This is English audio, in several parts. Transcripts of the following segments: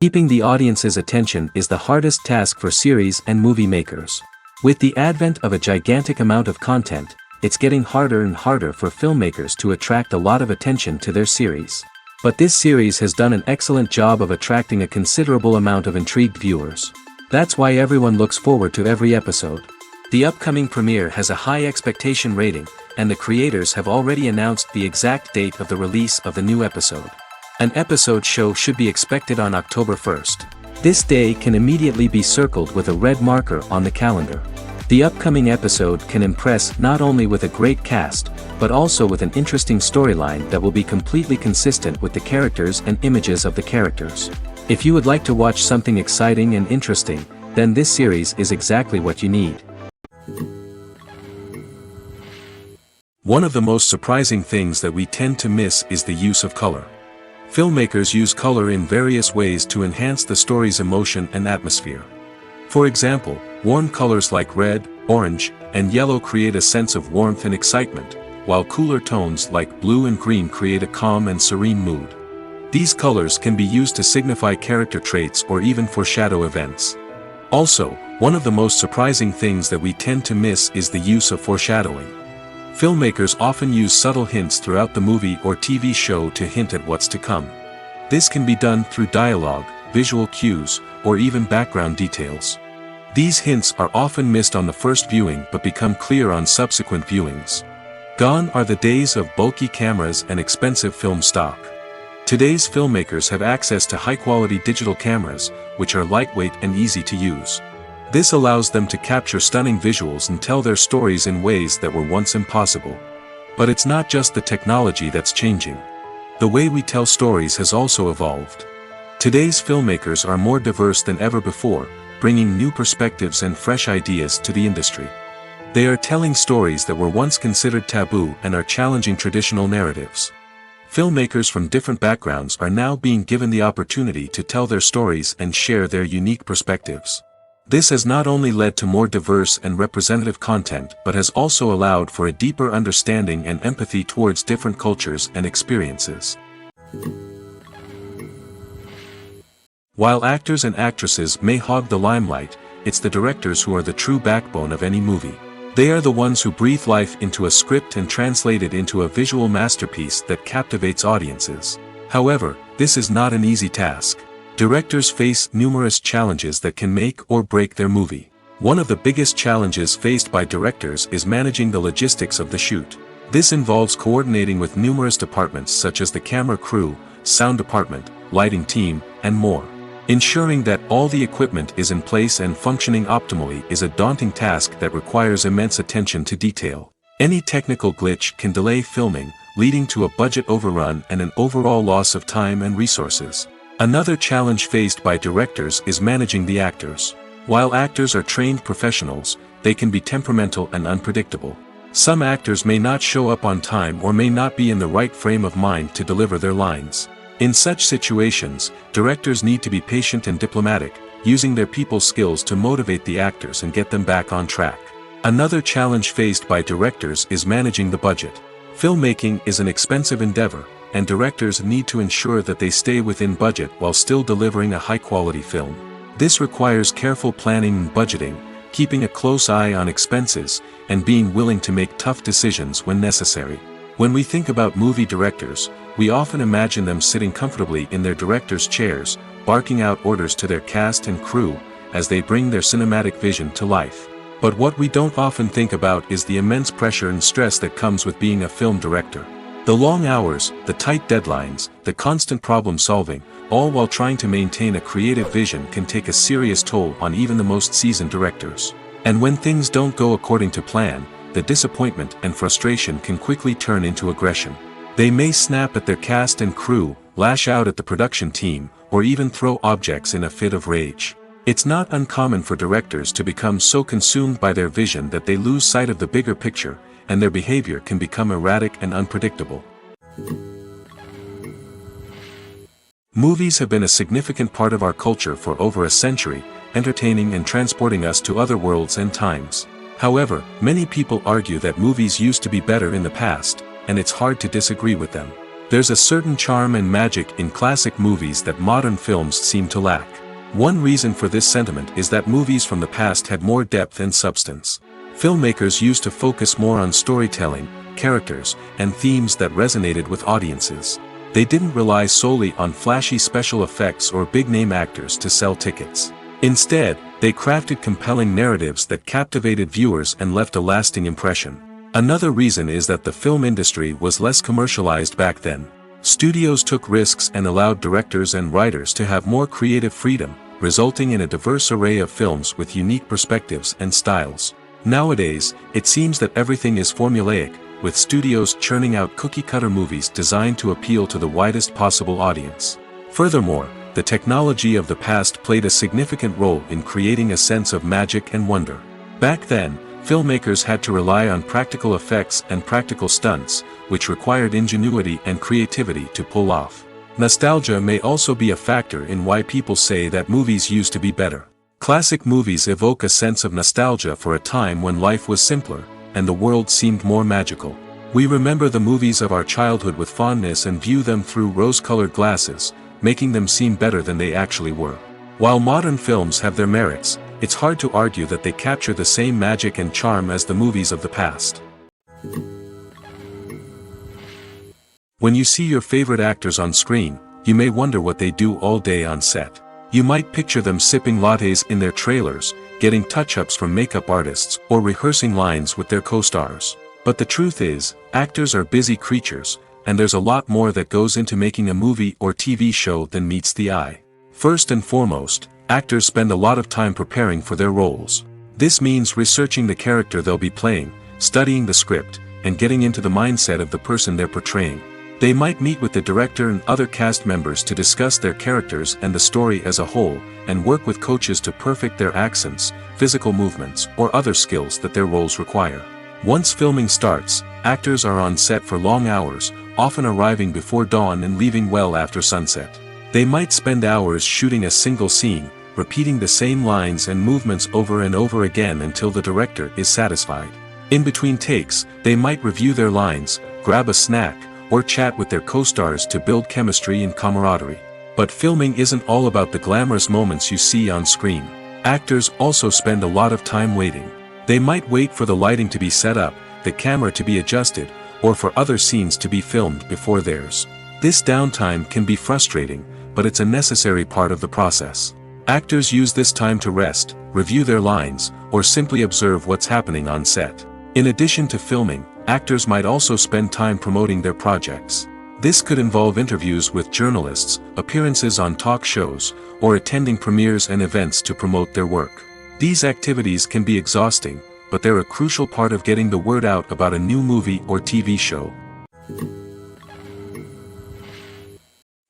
Keeping the audience's attention is the hardest task for series and movie makers. With the advent of a gigantic amount of content, it's getting harder and harder for filmmakers to attract a lot of attention to their series. But this series has done an excellent job of attracting a considerable amount of intrigued viewers. That's why everyone looks forward to every episode. The upcoming premiere has a high expectation rating, and the creators have already announced the exact date of the release of the new episode. An episode show should be expected on October 1st. This day can immediately be circled with a red marker on the calendar. The upcoming episode can impress not only with a great cast, but also with an interesting storyline that will be completely consistent with the characters and images of the characters. If you would like to watch something exciting and interesting, then this series is exactly what you need. One of the most surprising things that we tend to miss is the use of color. Filmmakers use color in various ways to enhance the story's emotion and atmosphere. For example, warm colors like red, orange, and yellow create a sense of warmth and excitement, while cooler tones like blue and green create a calm and serene mood. These colors can be used to signify character traits or even foreshadow events. Also, one of the most surprising things that we tend to miss is the use of foreshadowing. Filmmakers often use subtle hints throughout the movie or TV show to hint at what's to come. This can be done through dialogue, visual cues, or even background details. These hints are often missed on the first viewing but become clear on subsequent viewings. Gone are the days of bulky cameras and expensive film stock. Today's filmmakers have access to high-quality digital cameras, which are lightweight and easy to use. This allows them to capture stunning visuals and tell their stories in ways that were once impossible. But it's not just the technology that's changing. The way we tell stories has also evolved. Today's filmmakers are more diverse than ever before, bringing new perspectives and fresh ideas to the industry. They are telling stories that were once considered taboo and are challenging traditional narratives. Filmmakers from different backgrounds are now being given the opportunity to tell their stories and share their unique perspectives. This has not only led to more diverse and representative content but has also allowed for a deeper understanding and empathy towards different cultures and experiences. While actors and actresses may hog the limelight, it's the directors who are the true backbone of any movie. They are the ones who breathe life into a script and translate it into a visual masterpiece that captivates audiences. However, this is not an easy task. Directors face numerous challenges that can make or break their movie. One of the biggest challenges faced by directors is managing the logistics of the shoot. This involves coordinating with numerous departments such as the camera crew, sound department, lighting team, and more. Ensuring that all the equipment is in place and functioning optimally is a daunting task that requires immense attention to detail. Any technical glitch can delay filming, leading to a budget overrun and an overall loss of time and resources. Another challenge faced by directors is managing the actors. While actors are trained professionals, they can be temperamental and unpredictable. Some actors may not show up on time or may not be in the right frame of mind to deliver their lines. In such situations, directors need to be patient and diplomatic, using their people skills to motivate the actors and get them back on track. Another challenge faced by directors is managing the budget. Filmmaking is an expensive endeavor, and directors need to ensure that they stay within budget while still delivering a high-quality film. This requires careful planning and budgeting, keeping a close eye on expenses, and being willing to make tough decisions when necessary. When we think about movie directors, we often imagine them sitting comfortably in their director's chairs, barking out orders to their cast and crew, as they bring their cinematic vision to life. But what we don't often think about is the immense pressure and stress that comes with being a film director. The long hours, the tight deadlines, the constant problem solving, all while trying to maintain a creative vision can take a serious toll on even the most seasoned directors. And when things don't go according to plan, the disappointment and frustration can quickly turn into aggression. They may snap at their cast and crew, lash out at the production team, or even throw objects in a fit of rage. It's not uncommon for directors to become so consumed by their vision that they lose sight of the bigger picture, and their behavior can become erratic and unpredictable. Movies have been a significant part of our culture for over a century, entertaining and transporting us to other worlds and times. However, many people argue that movies used to be better in the past, and it's hard to disagree with them. There's a certain charm and magic in classic movies that modern films seem to lack. One reason for this sentiment is that movies from the past had more depth and substance. Filmmakers used to focus more on storytelling, characters, and themes that resonated with audiences. They didn't rely solely on flashy special effects or big-name actors to sell tickets. Instead, they crafted compelling narratives that captivated viewers and left a lasting impression. Another reason is that the film industry was less commercialized back then. Studios took risks and allowed directors and writers to have more creative freedom, resulting in a diverse array of films with unique perspectives and styles. Nowadays, it seems that everything is formulaic, with studios churning out cookie-cutter movies designed to appeal to the widest possible audience. Furthermore, the technology of the past played a significant role in creating a sense of magic and wonder. Back then, filmmakers had to rely on practical effects and practical stunts, which required ingenuity and creativity to pull off. Nostalgia may also be a factor in why people say that movies used to be better. Classic movies evoke a sense of nostalgia for a time when life was simpler, and the world seemed more magical. We remember the movies of our childhood with fondness and view them through rose-colored glasses, making them seem better than they actually were. While modern films have their merits, it's hard to argue that they capture the same magic and charm as the movies of the past. When you see your favorite actors on screen, you may wonder what they do all day on set. You might picture them sipping lattes in their trailers, getting touch-ups from makeup artists, or rehearsing lines with their co-stars. But the truth is, actors are busy creatures, and there's a lot more that goes into making a movie or TV show than meets the eye. First and foremost, actors spend a lot of time preparing for their roles. This means researching the character they'll be playing, studying the script, and getting into the mindset of the person they're portraying. They might meet with the director and other cast members to discuss their characters and the story as a whole, and work with coaches to perfect their accents, physical movements, or other skills that their roles require. Once filming starts, actors are on set for long hours, often arriving before dawn and leaving well after sunset. They might spend hours shooting a single scene, repeating the same lines and movements over and over again until the director is satisfied. In between takes, they might review their lines, grab a snack, or chat with their co-stars to build chemistry and camaraderie. But filming isn't all about the glamorous moments you see on screen. Actors also spend a lot of time waiting. They might wait for the lighting to be set up, the camera to be adjusted, or for other scenes to be filmed before theirs. This downtime can be frustrating, but it's a necessary part of the process. Actors use this time to rest, review their lines, or simply observe what's happening on set. In addition to filming, actors might also spend time promoting their projects. This could involve interviews with journalists, appearances on talk shows, or attending premieres and events to promote their work. These activities can be exhausting, but they're a crucial part of getting the word out about a new movie or TV show.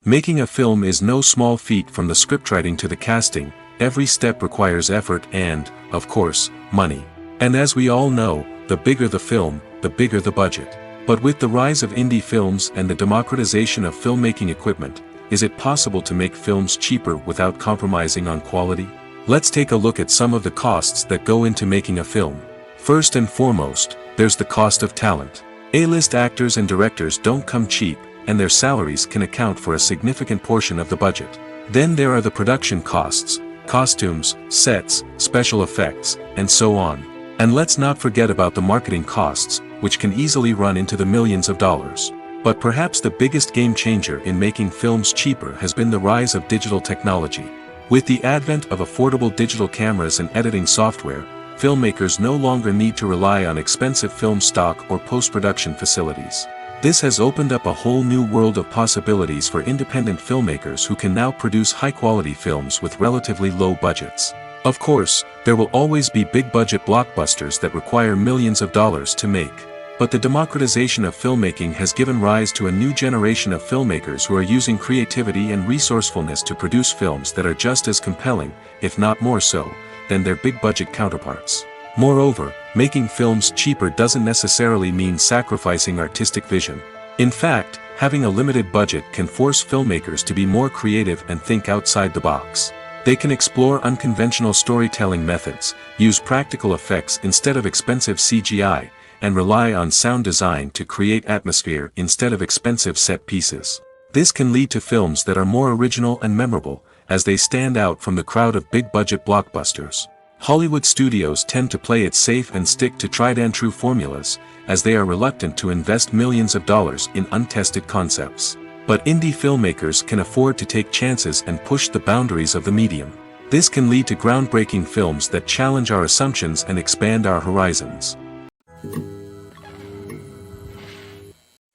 Making a film is no small feat. From the scriptwriting to the casting, every step requires effort and, of course, money. And as we all know, the bigger the film, the bigger the budget. But with the rise of indie films and the democratization of filmmaking equipment, is it possible to make films cheaper without compromising on quality? Let's take a look at some of the costs that go into making a film. First and foremost, there's the cost of talent. A-list actors and directors don't come cheap, and their salaries can account for a significant portion of the budget. Then there are the production costs, costumes, sets, special effects, and so on. And let's not forget about the marketing costs, which can easily run into the millions of dollars. But perhaps the biggest game changer in making films cheaper has been the rise of digital technology. With the advent of affordable digital cameras and editing software, filmmakers no longer need to rely on expensive film stock or post-production facilities. This has opened up a whole new world of possibilities for independent filmmakers who can now produce high-quality films with relatively low budgets. Of course, there will always be big-budget blockbusters that require millions of dollars to make. But the democratization of filmmaking has given rise to a new generation of filmmakers who are using creativity and resourcefulness to produce films that are just as compelling, if not more so, than their big-budget counterparts. Moreover, making films cheaper doesn't necessarily mean sacrificing artistic vision. In fact, having a limited budget can force filmmakers to be more creative and think outside the box. They can explore unconventional storytelling methods, use practical effects instead of expensive CGI, and rely on sound design to create atmosphere instead of expensive set pieces. This can lead to films that are more original and memorable, as they stand out from the crowd of big-budget blockbusters. Hollywood studios tend to play it safe and stick to tried-and-true formulas, as they are reluctant to invest millions of dollars in untested concepts. But indie filmmakers can afford to take chances and push the boundaries of the medium. This can lead to groundbreaking films that challenge our assumptions and expand our horizons.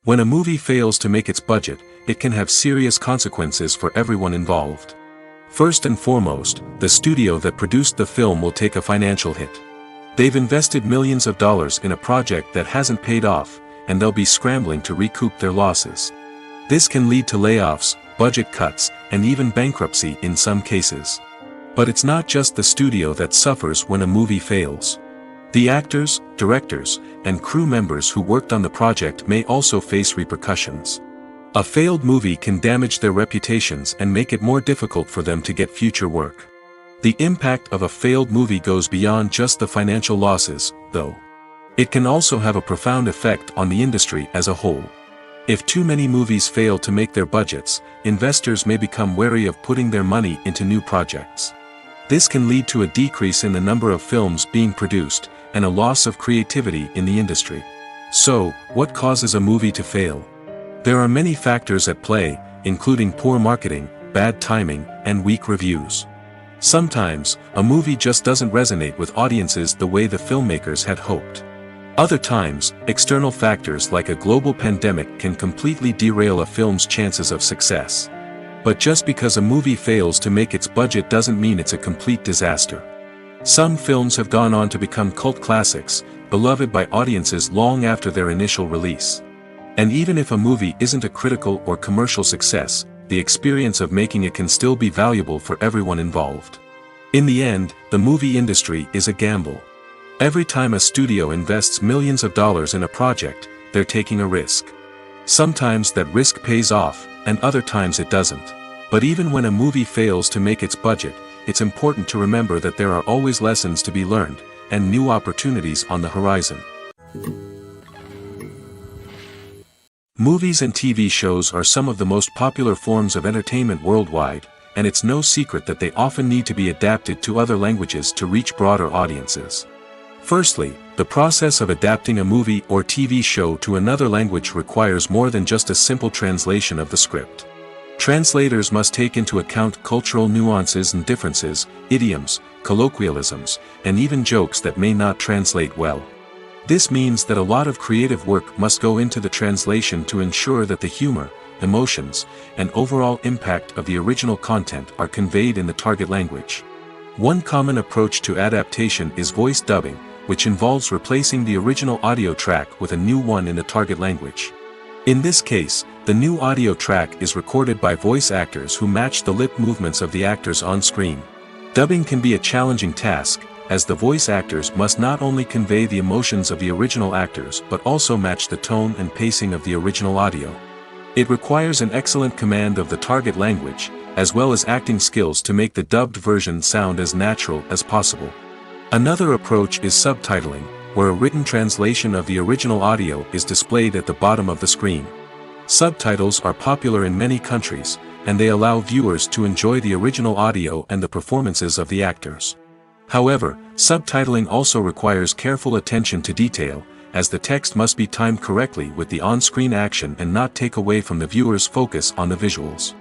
When a movie fails to make its budget, it can have serious consequences for everyone involved. First and foremost, the studio that produced the film will take a financial hit. They've invested millions of dollars in a project that hasn't paid off, and they'll be scrambling to recoup their losses. This can lead to layoffs, budget cuts, and even bankruptcy in some cases. But it's not just the studio that suffers when a movie fails. The actors, directors, and crew members who worked on the project may also face repercussions. A failed movie can damage their reputations and make it more difficult for them to get future work. The impact of a failed movie goes beyond just the financial losses, though. It can also have a profound effect on the industry as a whole. If too many movies fail to make their budgets, investors may become wary of putting their money into new projects. This can lead to a decrease in the number of films being produced, and a loss of creativity in the industry. So, what causes a movie to fail? There are many factors at play, including poor marketing, bad timing, and weak reviews. Sometimes, a movie just doesn't resonate with audiences the way the filmmakers had hoped. Other times, external factors like a global pandemic can completely derail a film's chances of success. But just because a movie fails to make its budget doesn't mean it's a complete disaster. Some films have gone on to become cult classics, beloved by audiences long after their initial release. And even if a movie isn't a critical or commercial success, the experience of making it can still be valuable for everyone involved. In the end, the movie industry is a gamble. Every time a studio invests millions of dollars in a project, they're taking a risk. Sometimes that risk pays off, and other times it doesn't. But even when a movie fails to make its budget, it's important to remember that there are always lessons to be learned, and new opportunities on the horizon. Movies and TV shows are some of the most popular forms of entertainment worldwide, and it's no secret that they often need to be adapted to other languages to reach broader audiences. Firstly, the process of adapting a movie or TV show to another language requires more than just a simple translation of the script. Translators must take into account cultural nuances and differences, idioms, colloquialisms, and even jokes that may not translate well. This means that a lot of creative work must go into the translation to ensure that the humor, emotions, and overall impact of the original content are conveyed in the target language. One common approach to adaptation is voice dubbing, which involves replacing the original audio track with a new one in the target language. In this case, the new audio track is recorded by voice actors who match the lip movements of the actors on screen. Dubbing can be a challenging task, as the voice actors must not only convey the emotions of the original actors but also match the tone and pacing of the original audio. It requires an excellent command of the target language, as well as acting skills to make the dubbed version sound as natural as possible. Another approach is subtitling, where a written translation of the original audio is displayed at the bottom of the screen. Subtitles are popular in many countries, and they allow viewers to enjoy the original audio and the performances of the actors. However, subtitling also requires careful attention to detail, as the text must be timed correctly with the on-screen action and not take away from the viewer's focus on the visuals.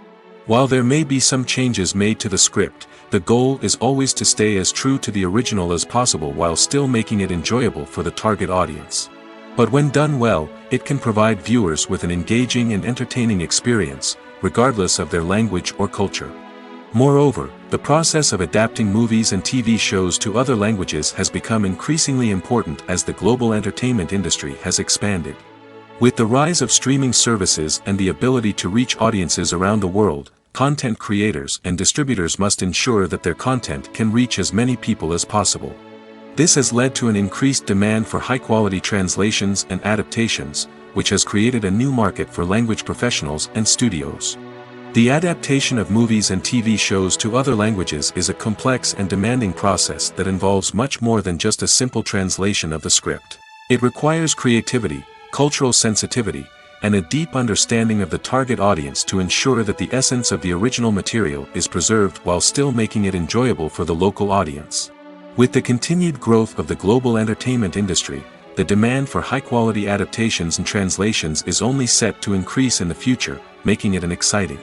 While there may be some changes made to the script, the goal is always to stay as true to the original as possible while still making it enjoyable for the target audience. But when done well, it can provide viewers with an engaging and entertaining experience, regardless of their language or culture. Moreover, the process of adapting movies and TV shows to other languages has become increasingly important as the global entertainment industry has expanded. With the rise of streaming services and the ability to reach audiences around the world, content creators and distributors must ensure that their content can reach as many people as possible. This has led to an increased demand for high-quality translations and adaptations, which has created a new market for language professionals and studios. The adaptation of movies and TV shows to other languages is a complex and demanding process that involves much more than just a simple translation of the script. It requires creativity, cultural sensitivity, and a deep understanding of the target audience to ensure that the essence of the original material is preserved while still making it enjoyable for the local audience. With the continued growth of the global entertainment industry, the demand for high-quality adaptations and translations is only set to increase in the future, making it an exciting.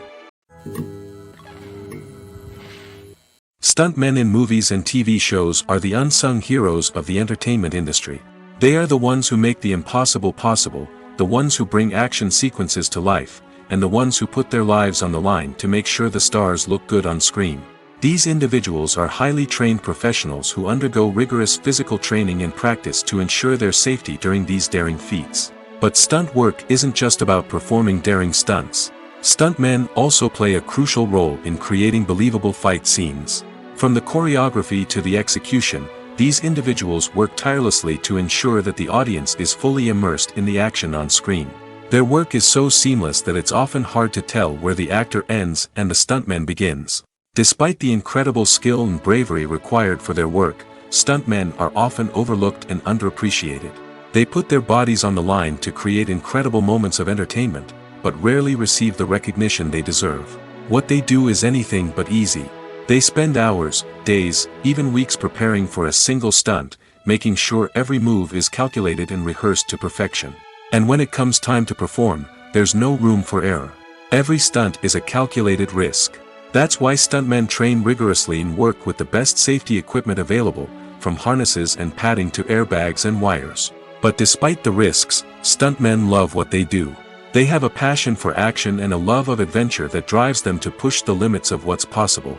Stuntmen in movies and TV shows are the unsung heroes of the entertainment industry. They are the ones who make the impossible possible, the ones who bring action sequences to life, and the ones who put their lives on the line to make sure the stars look good on screen. These individuals are highly trained professionals who undergo rigorous physical training and practice to ensure their safety during these daring feats. But stunt work isn't just about performing daring stunts. Stuntmen also play a crucial role in creating believable fight scenes. From the choreography to the execution, these individuals work tirelessly to ensure that the audience is fully immersed in the action on screen. Their work is so seamless that it's often hard to tell where the actor ends and the stuntman begins. Despite the incredible skill and bravery required for their work, stuntmen are often overlooked and underappreciated. They put their bodies on the line to create incredible moments of entertainment, but rarely receive the recognition they deserve. What they do is anything but easy. They spend hours, days, even weeks preparing for a single stunt, making sure every move is calculated and rehearsed to perfection. And when it comes time to perform, there's no room for error. Every stunt is a calculated risk. That's why stuntmen train rigorously and work with the best safety equipment available, from harnesses and padding to airbags and wires. But despite the risks, stuntmen love what they do. They have a passion for action and a love of adventure that drives them to push the limits of what's possible.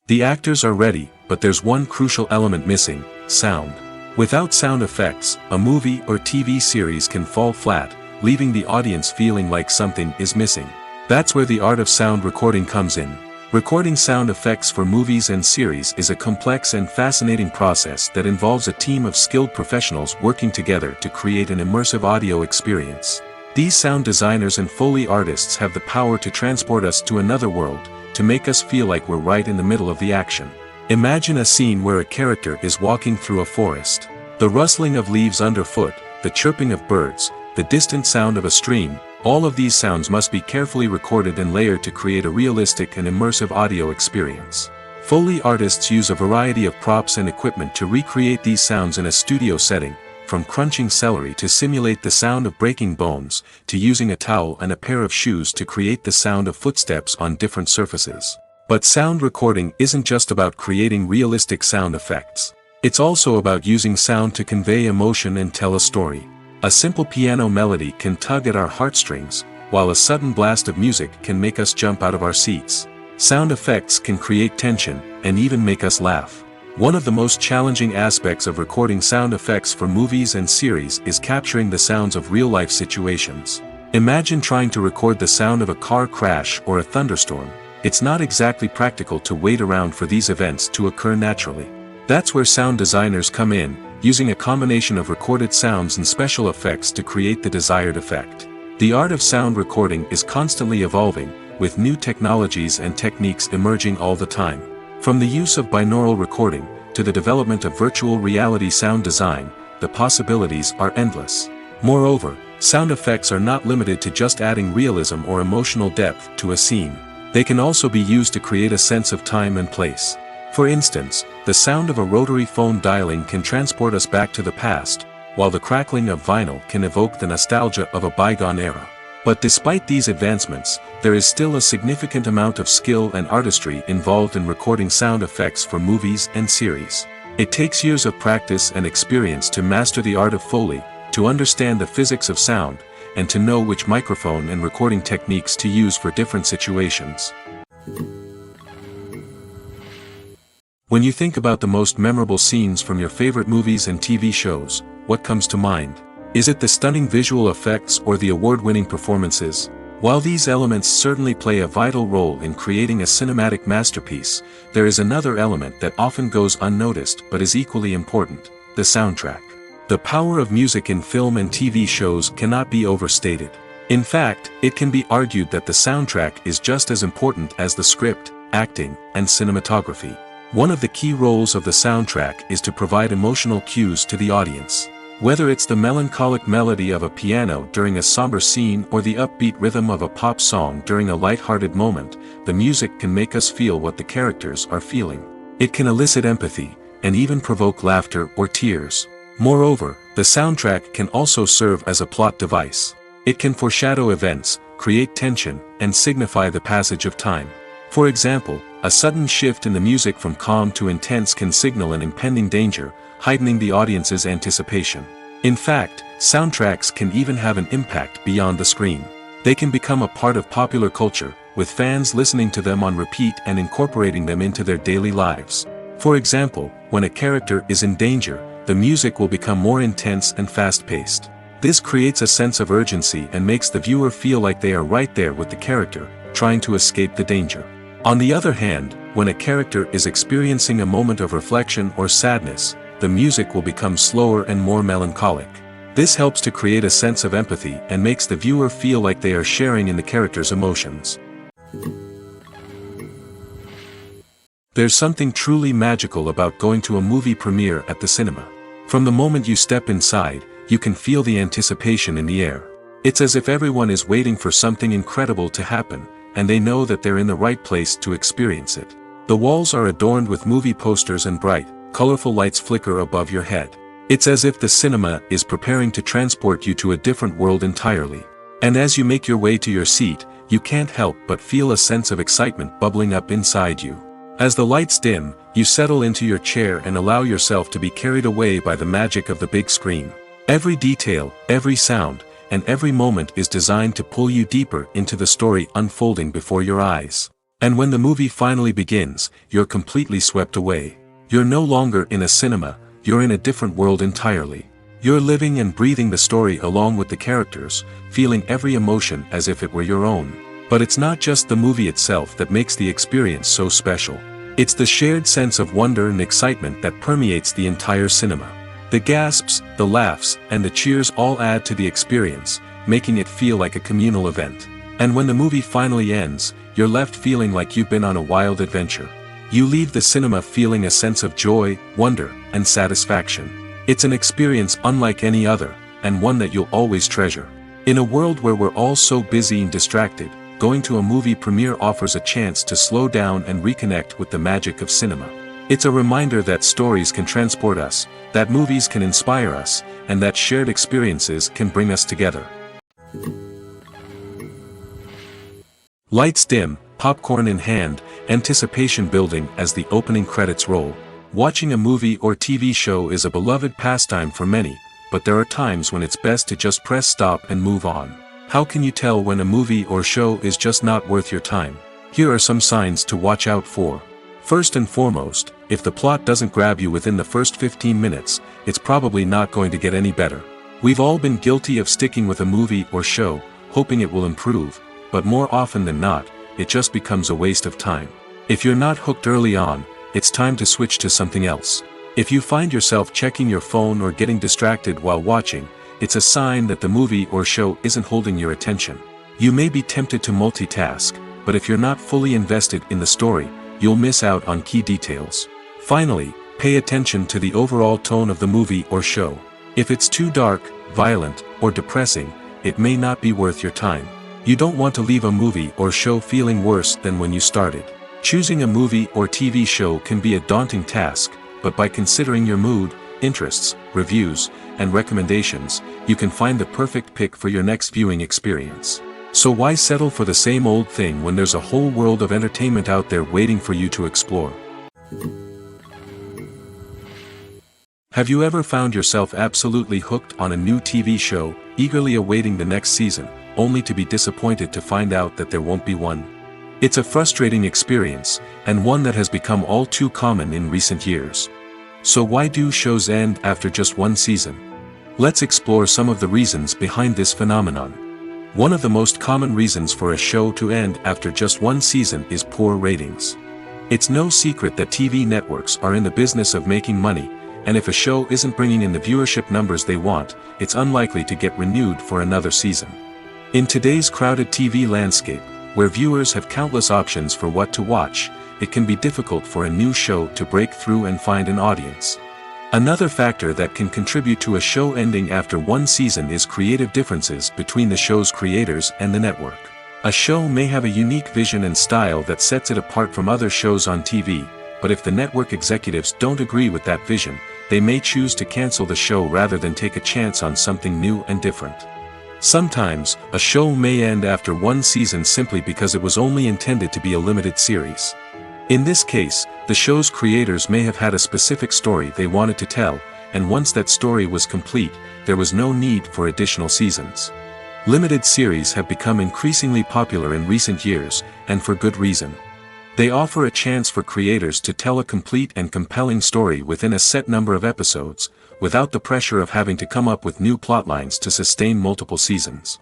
The actors are ready, but there's one crucial element missing: sound. Without sound effects, a movie or TV series can fall flat, leaving the audience feeling like something is missing. That's where the art of sound recording comes in. Recording sound effects for movies and series is a complex and fascinating process that involves a team of skilled professionals working together to create an immersive audio experience. These sound designers and Foley artists have the power to transport us to another world, to make us feel like we're right in the middle of the action. Imagine a scene where a character is walking through a forest. The rustling of leaves underfoot, the chirping of birds, the distant sound of a stream, all of these sounds must be carefully recorded and layered to create a realistic and immersive audio experience. Foley artists use a variety of props and equipment to recreate these sounds in a studio setting, from crunching celery to simulate the sound of breaking bones, to using a towel and a pair of shoes to create the sound of footsteps on different surfaces. But sound recording isn't just about creating realistic sound effects. It's also about using sound to convey emotion and tell a story. A simple piano melody can tug at our heartstrings, while a sudden blast of music can make us jump out of our seats. Sound effects can create tension, and even make us laugh. One of the most challenging aspects of recording sound effects for movies and series is capturing the sounds of real-life situations. Imagine trying to record the sound of a car crash or a thunderstorm. It's not exactly practical to wait around for these events to occur naturally. That's where sound designers come in, using a combination of recorded sounds and special effects to create the desired effect. The art of sound recording is constantly evolving, with new technologies and techniques emerging all the time. From the use of binaural recording, to the development of virtual reality sound design, the possibilities are endless. Moreover, sound effects are not limited to just adding realism or emotional depth to a scene. They can also be used to create a sense of time and place. For instance, the sound of a rotary phone dialing can transport us back to the past, while the crackling of vinyl can evoke the nostalgia of a bygone era. But despite these advancements, there is still a significant amount of skill and artistry involved in recording sound effects for movies and series. It takes years of practice and experience to master the art of Foley, to understand the physics of sound, and to know which microphone and recording techniques to use for different situations. When you think about the most memorable scenes from your favorite movies and TV shows, what comes to mind? Is it the stunning visual effects or the award-winning performances? While these elements certainly play a vital role in creating a cinematic masterpiece, there is another element that often goes unnoticed but is equally important: the soundtrack. The power of music in film and TV shows cannot be overstated. In fact, it can be argued that the soundtrack is just as important as the script, acting, and cinematography. One of the key roles of the soundtrack is to provide emotional cues to the audience. Whether it's the melancholic melody of a piano during a somber scene or the upbeat rhythm of a pop song during a light-hearted moment, the music can make us feel what the characters are feeling. It can elicit empathy, and even provoke laughter or tears. Moreover, the soundtrack can also serve as a plot device. It can foreshadow events, create tension, and signify the passage of time. For example, a sudden shift in the music from calm to intense can signal an impending danger, heightening the audience's anticipation. In fact, soundtracks can even have an impact beyond the screen. They can become a part of popular culture, with fans listening to them on repeat and incorporating them into their daily lives. For example, when a character is in danger, the music will become more intense and fast-paced. This creates a sense of urgency and makes the viewer feel like they are right there with the character, trying to escape the danger. On the other hand, when a character is experiencing a moment of reflection or sadness, the music will become slower and more melancholic. This helps to create a sense of empathy and makes the viewer feel like they are sharing in the character's emotions. There's something truly magical about going to a movie premiere at the cinema. From the moment you step inside, you can feel the anticipation in the air. It's as if everyone is waiting for something incredible to happen, and they know that they're in the right place to experience it. The walls are adorned with movie posters and bright, colorful lights flicker above your head. It's as if the cinema is preparing to transport you to a different world entirely. And as you make your way to your seat, you can't help but feel a sense of excitement bubbling up inside you. As the lights dim, you settle into your chair and allow yourself to be carried away by the magic of the big screen. Every detail, every sound, and every moment is designed to pull you deeper into the story unfolding before your eyes. And when the movie finally begins, you're completely swept away. You're no longer in a cinema, you're in a different world entirely. You're living and breathing the story along with the characters, feeling every emotion as if it were your own. But it's not just the movie itself that makes the experience so special. It's the shared sense of wonder and excitement that permeates the entire cinema. The gasps, the laughs, and the cheers all add to the experience, making it feel like a communal event. And when the movie finally ends, you're left feeling like you've been on a wild adventure. You leave the cinema feeling a sense of joy, wonder, and satisfaction. It's an experience unlike any other, and one that you'll always treasure. In a world where we're all so busy and distracted, going to a movie premiere offers a chance to slow down and reconnect with the magic of cinema. It's a reminder that stories can transport us, that movies can inspire us, and that shared experiences can bring us together. Lights dim, popcorn in hand, anticipation building as the opening credits roll. Watching a movie or TV show is a beloved pastime for many, but there are times when it's best to just press stop and move on. How can you tell when a movie or show is just not worth your time? Here are some signs to watch out for. First and foremost, if the plot doesn't grab you within the first 15 minutes, it's probably not going to get any better. We've all been guilty of sticking with a movie or show, hoping it will improve, but more often than not, it just becomes a waste of time. If you're not hooked early on, it's time to switch to something else. If you find yourself checking your phone or getting distracted while watching, it's a sign that the movie or show isn't holding your attention. You may be tempted to multitask, but if you're not fully invested in the story, you'll miss out on key details. Finally, pay attention to the overall tone of the movie or show. If it's too dark, violent, or depressing, it may not be worth your time. You don't want to leave a movie or show feeling worse than when you started. Choosing a movie or TV show can be a daunting task, but by considering your mood, interests, reviews, and recommendations, you can find the perfect pick for your next viewing experience. So why settle for the same old thing when there's a whole world of entertainment out there waiting for you to explore? Have you ever found yourself absolutely hooked on a new TV show, eagerly awaiting the next season, only to be disappointed to find out that there won't be one? It's a frustrating experience, and one that has become all too common in recent years. So why do shows end after just one season? Let's explore some of the reasons behind this phenomenon. One of the most common reasons for a show to end after just one season is poor ratings. It's no secret that TV networks are in the business of making money, and if a show isn't bringing in the viewership numbers they want, it's unlikely to get renewed for another season. In today's crowded TV landscape, where viewers have countless options for what to watch, it can be difficult for a new show to break through and find an audience. Another factor that can contribute to a show ending after one season is creative differences between the show's creators and the network. A show may have a unique vision and style that sets it apart from other shows on TV, but if the network executives don't agree with that vision, they may choose to cancel the show rather than take a chance on something new and different. Sometimes, a show may end after one season simply because it was only intended to be a limited series. In this case, the show's creators may have had a specific story they wanted to tell, and once that story was complete, there was no need for additional seasons. Limited series have become increasingly popular in recent years, and for good reason. They offer a chance for creators to tell a complete and compelling story within a set number of episodes, without the pressure of having to come up with new plotlines to sustain multiple seasons.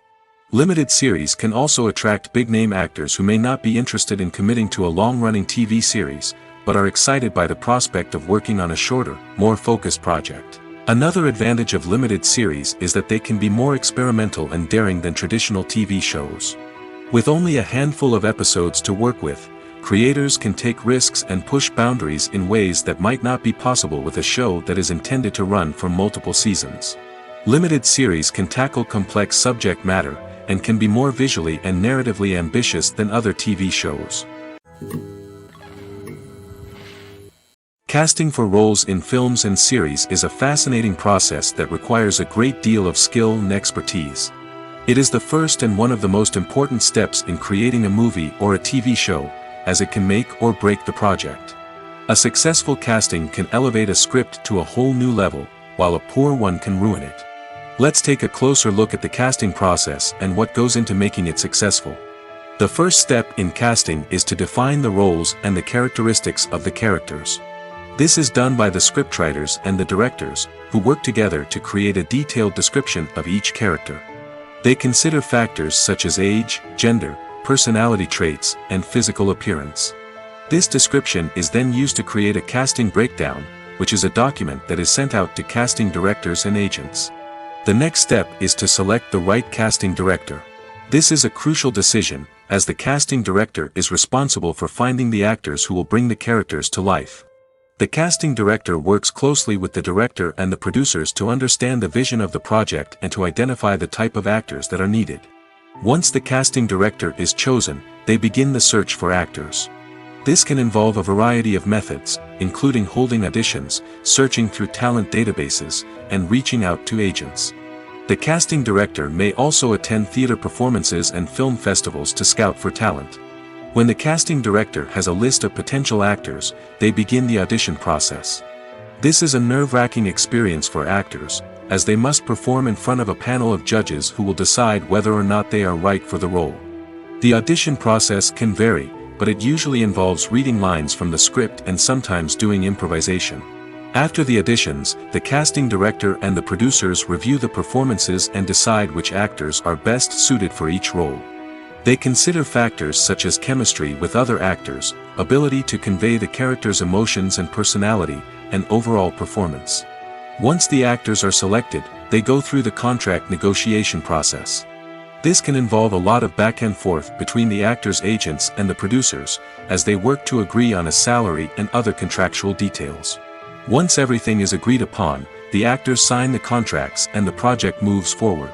Limited series can also attract big-name actors who may not be interested in committing to a long-running TV series, but are excited by the prospect of working on a shorter, more focused project. Another advantage of limited series is that they can be more experimental and daring than traditional TV shows. With only a handful of episodes to work with, creators can take risks and push boundaries in ways that might not be possible with a show that is intended to run for multiple seasons. Limited series can tackle complex subject matter, and can be more visually and narratively ambitious than other TV shows. Casting for roles in films and series is a fascinating process that requires a great deal of skill and expertise. It is the first and one of the most important steps in creating a movie or a TV show, as it can make or break the project. A successful casting can elevate a script to a whole new level, while a poor one can ruin it. Let's take a closer look at the casting process and what goes into making it successful. The first step in casting is to define the roles and the characteristics of the characters. This is done by the scriptwriters and the directors, who work together to create a detailed description of each character. They consider factors such as age, gender, personality traits, and physical appearance. This description is then used to create a casting breakdown, which is a document that is sent out to casting directors and agents. The next step is to select the right casting director. This is a crucial decision, as the casting director is responsible for finding the actors who will bring the characters to life. The casting director works closely with the director and the producers to understand the vision of the project and to identify the type of actors that are needed. Once the casting director is chosen, they begin the search for actors. This can involve a variety of methods, including holding auditions, searching through talent databases, and reaching out to agents. The casting director may also attend theater performances and film festivals to scout for talent. When the casting director has a list of potential actors, they begin the audition process. This is a nerve-wracking experience for actors, as they must perform in front of a panel of judges who will decide whether or not they are right for the role. The audition process can vary, but it usually involves reading lines from the script and sometimes doing improvisation. After the auditions, the casting director and the producers review the performances and decide which actors are best suited for each role. They consider factors such as chemistry with other actors, ability to convey the character's emotions and personality, and overall performance. Once the actors are selected, they go through the contract negotiation process. This can involve a lot of back and forth between the actors' agents and the producers, as they work to agree on a salary and other contractual details. Once everything is agreed upon, the actors sign the contracts and the project moves forward.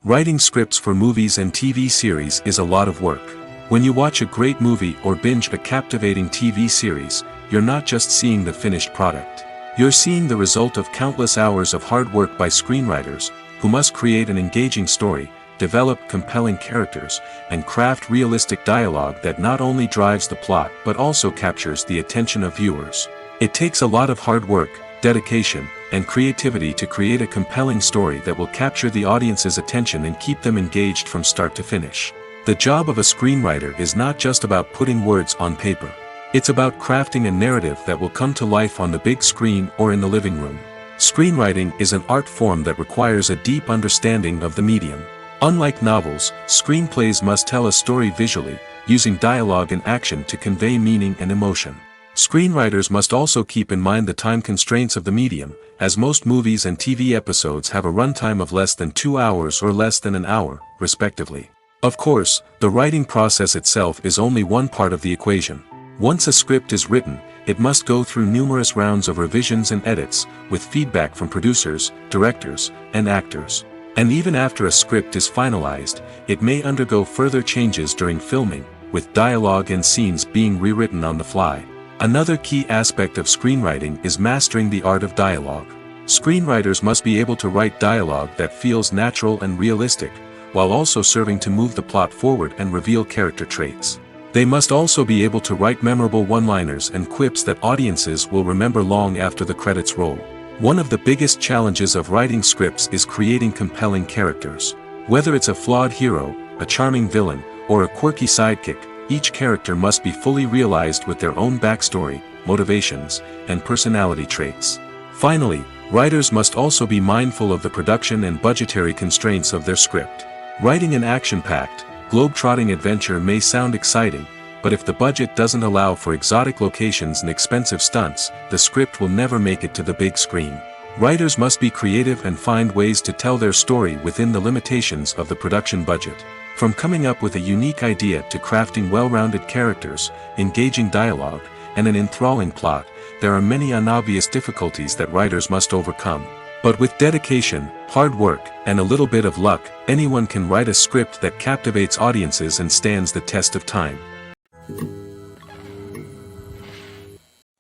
Writing scripts for movies and TV series is a lot of work. When you watch a great movie or binge a captivating TV series, you're not just seeing the finished product. You're seeing the result of countless hours of hard work by screenwriters, who must create an engaging story, develop compelling characters, and craft realistic dialogue that not only drives the plot but also captures the attention of viewers. It takes a lot of hard work, dedication, and creativity to create a compelling story that will capture the audience's attention and keep them engaged from start to finish. The job of a screenwriter is not just about putting words on paper. It's about crafting a narrative that will come to life on the big screen or in the living room. Screenwriting is an art form that requires a deep understanding of the medium. Unlike novels, screenplays must tell a story visually, using dialogue and action to convey meaning and emotion. Screenwriters must also keep in mind the time constraints of the medium, as most movies and TV episodes have a runtime of less than 2 hours or less than an hour, respectively. Of course, the writing process itself is only one part of the equation. Once a script is written, it must go through numerous rounds of revisions and edits, with feedback from producers, directors, and actors. And even after a script is finalized, it may undergo further changes during filming, with dialogue and scenes being rewritten on the fly. Another key aspect of screenwriting is mastering the art of dialogue. Screenwriters must be able to write dialogue that feels natural and realistic, while also serving to move the plot forward and reveal character traits. They must also be able to write memorable one-liners and quips that audiences will remember long after the credits roll. One of the biggest challenges of writing scripts is creating compelling characters. Whether it's a flawed hero, a charming villain, or a quirky sidekick, each character must be fully realized with their own backstory, motivations, and personality traits. Finally, writers must also be mindful of the production and budgetary constraints of their script. Writing an action-packed, globe-trotting adventure may sound exciting, but if the budget doesn't allow for exotic locations and expensive stunts, the script will never make it to the big screen. Writers must be creative and find ways to tell their story within the limitations of the production budget. From coming up with a unique idea to crafting well-rounded characters, engaging dialogue, and an enthralling plot, there are many unobvious difficulties that writers must overcome. But with dedication, hard work, and a little bit of luck, anyone can write a script that captivates audiences and stands the test of time.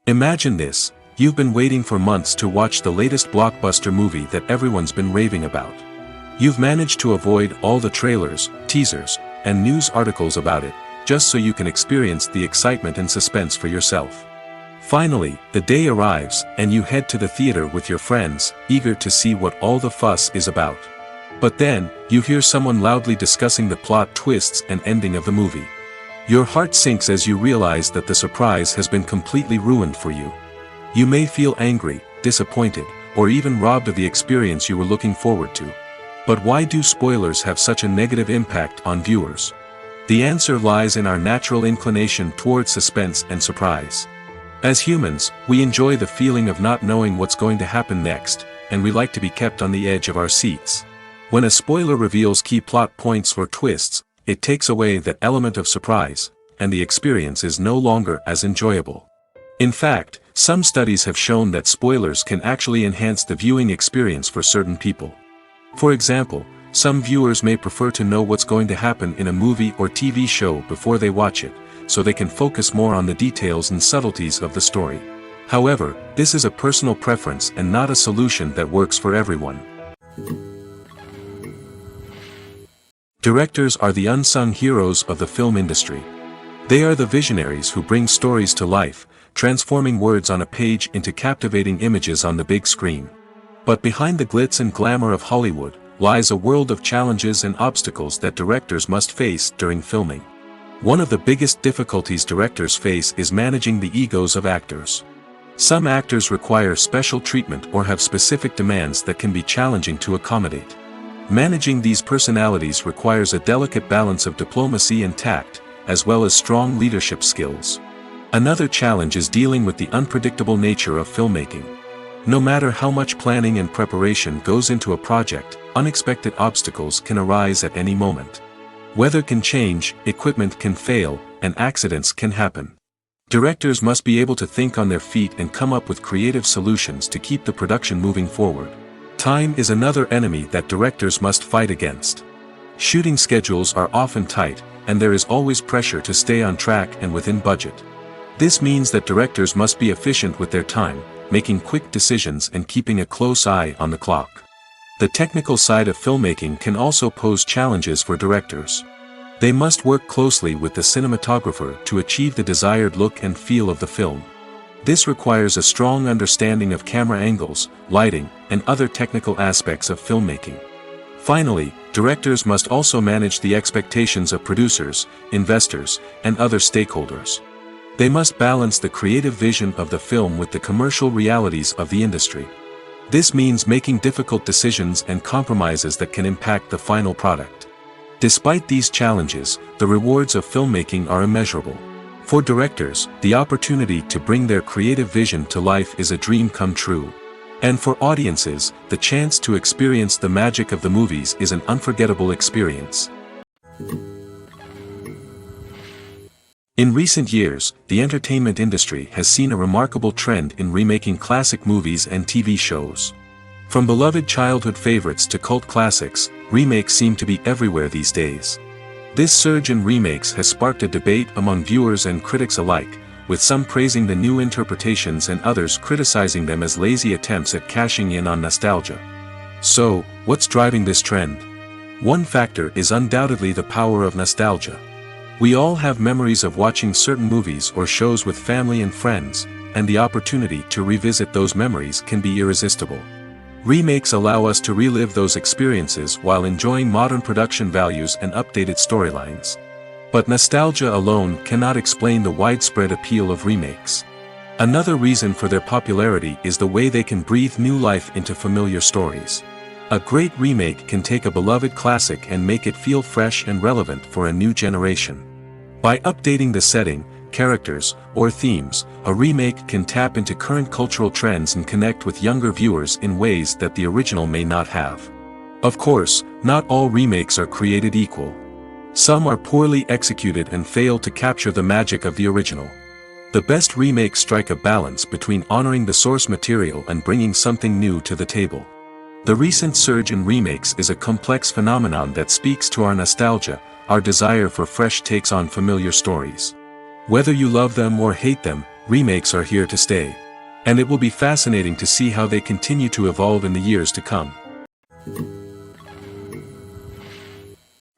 Imagine this: you've been waiting for months to watch the latest blockbuster movie that everyone's been raving about. You've managed to avoid all the trailers, teasers, and news articles about it, just so you can experience the excitement and suspense for yourself. Finally, the day arrives, and you head to the theater with your friends, eager to see what all the fuss is about. But then, you hear someone loudly discussing the plot twists and ending of the movie. Your heart sinks as you realize that the surprise has been completely ruined for you. You may feel angry, disappointed, or even robbed of the experience you were looking forward to. But why do spoilers have such a negative impact on viewers? The answer lies in our natural inclination toward suspense and surprise. As humans, we enjoy the feeling of not knowing what's going to happen next, and we like to be kept on the edge of our seats. When a spoiler reveals key plot points or twists, it takes away that element of surprise, and the experience is no longer as enjoyable. In fact, some studies have shown that spoilers can actually enhance the viewing experience for certain people. For example, some viewers may prefer to know what's going to happen in a movie or TV show before they watch it, so they can focus more on the details and subtleties of the story. However, this is a personal preference and not a solution that works for everyone. Directors are the unsung heroes of the film industry. They are the visionaries who bring stories to life, transforming words on a page into captivating images on the big screen. But behind the glitz and glamour of Hollywood lies a world of challenges and obstacles that directors must face during filming. One of the biggest difficulties directors face is managing the egos of actors. Some actors require special treatment or have specific demands that can be challenging to accommodate. Managing these personalities requires a delicate balance of diplomacy and tact, as well as strong leadership skills. Another challenge is dealing with the unpredictable nature of filmmaking. No matter how much planning and preparation goes into a project, unexpected obstacles can arise at any moment. Weather can change, equipment can fail, and accidents can happen. Directors must be able to think on their feet and come up with creative solutions to keep the production moving forward. Time is another enemy that directors must fight against. Shooting schedules are often tight, and there is always pressure to stay on track and within budget. This means that directors must be efficient with their time, making quick decisions and keeping a close eye on the clock. The technical side of filmmaking can also pose challenges for directors. They must work closely with the cinematographer to achieve the desired look and feel of the film. This requires a strong understanding of camera angles, lighting, and other technical aspects of filmmaking. Finally, directors must also manage the expectations of producers, investors, and other stakeholders. They must balance the creative vision of the film with the commercial realities of the industry. This means making difficult decisions and compromises that can impact the final product. Despite these challenges, the rewards of filmmaking are immeasurable. For directors, the opportunity to bring their creative vision to life is a dream come true. And for audiences, the chance to experience the magic of the movies is an unforgettable experience. In recent years, the entertainment industry has seen a remarkable trend in remaking classic movies and TV shows. From beloved childhood favorites to cult classics, remakes seem to be everywhere these days. This surge in remakes has sparked a debate among viewers and critics alike, with some praising the new interpretations and others criticizing them as lazy attempts at cashing in on nostalgia. So, what's driving this trend? One factor is undoubtedly the power of nostalgia. We all have memories of watching certain movies or shows with family and friends, and the opportunity to revisit those memories can be irresistible. Remakes allow us to relive those experiences while enjoying modern production values and updated storylines. But nostalgia alone cannot explain the widespread appeal of remakes. Another reason for their popularity is the way they can breathe new life into familiar stories. A great remake can take a beloved classic and make it feel fresh and relevant for a new generation. By updating the setting, characters, or themes, a remake can tap into current cultural trends and connect with younger viewers in ways that the original may not have. Of course, not all remakes are created equal. Some are poorly executed and fail to capture the magic of the original. The best remakes strike a balance between honoring the source material and bringing something new to the table. The recent surge in remakes is a complex phenomenon that speaks to our nostalgia, our desire for fresh takes on familiar stories. Whether you love them or hate them, remakes are here to stay. And it will be fascinating to see how they continue to evolve in the years to come.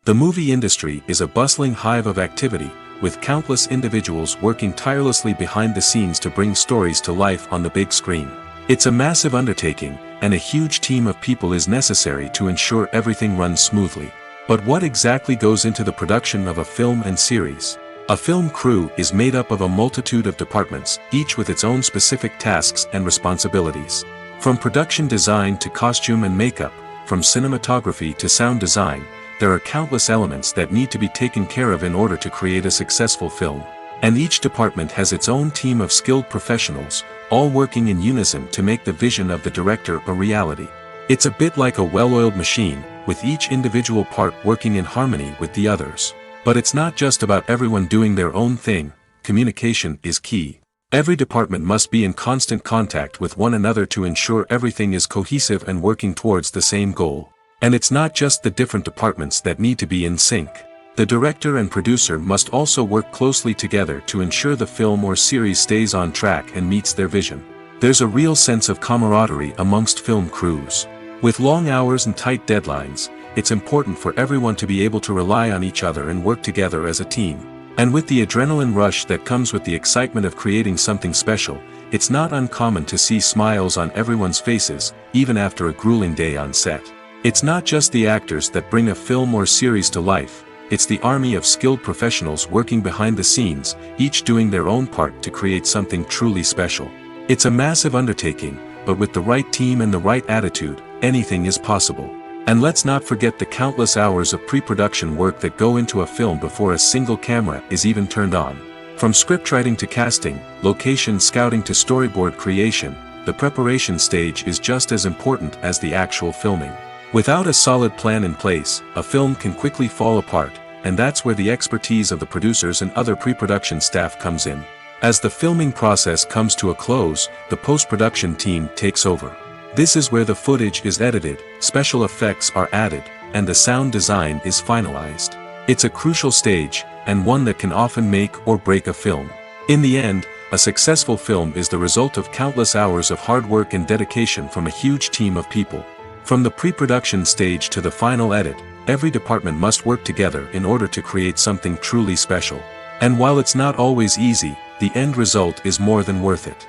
The movie industry is a bustling hive of activity, with countless individuals working tirelessly behind the scenes to bring stories to life on the big screen. It's a massive undertaking, and a huge team of people is necessary to ensure everything runs smoothly. But what exactly goes into the production of a film and series? A film crew is made up of a multitude of departments, each with its own specific tasks and responsibilities. From production design to costume and makeup, from cinematography to sound design, there are countless elements that need to be taken care of in order to create a successful film. And each department has its own team of skilled professionals, all working in unison to make the vision of the director a reality. It's a bit like a well-oiled machine, with each individual part working in harmony with the others. But it's not just about everyone doing their own thing. Communication is key. Every department must be in constant contact with one another to ensure everything is cohesive and working towards the same goal. And it's not just the different departments that need to be in sync. The director and producer must also work closely together to ensure the film or series stays on track and meets their vision. There's a real sense of camaraderie amongst film crews. With long hours and tight deadlines, it's important for everyone to be able to rely on each other and work together as a team. And with the adrenaline rush that comes with the excitement of creating something special, it's not uncommon to see smiles on everyone's faces, even after a grueling day on set. It's not just the actors that bring a film or series to life. It's the army of skilled professionals working behind the scenes, each doing their own part to create something truly special. It's a massive undertaking, but with the right team and the right attitude, anything is possible. And let's not forget the countless hours of pre-production work that go into a film before a single camera is even turned on. From scriptwriting to casting, location scouting to storyboard creation, the preparation stage is just as important as the actual filming. Without a solid plan in place, a film can quickly fall apart, and that's where the expertise of the producers and other pre-production staff comes in. As the filming process comes to a close, the post-production team takes over. This is where the footage is edited, special effects are added, and the sound design is finalized. It's a crucial stage, and one that can often make or break a film. In the end, a successful film is the result of countless hours of hard work and dedication from a huge team of people. From the pre-production stage to the final edit, every department must work together in order to create something truly special. And while it's not always easy, the end result is more than worth it.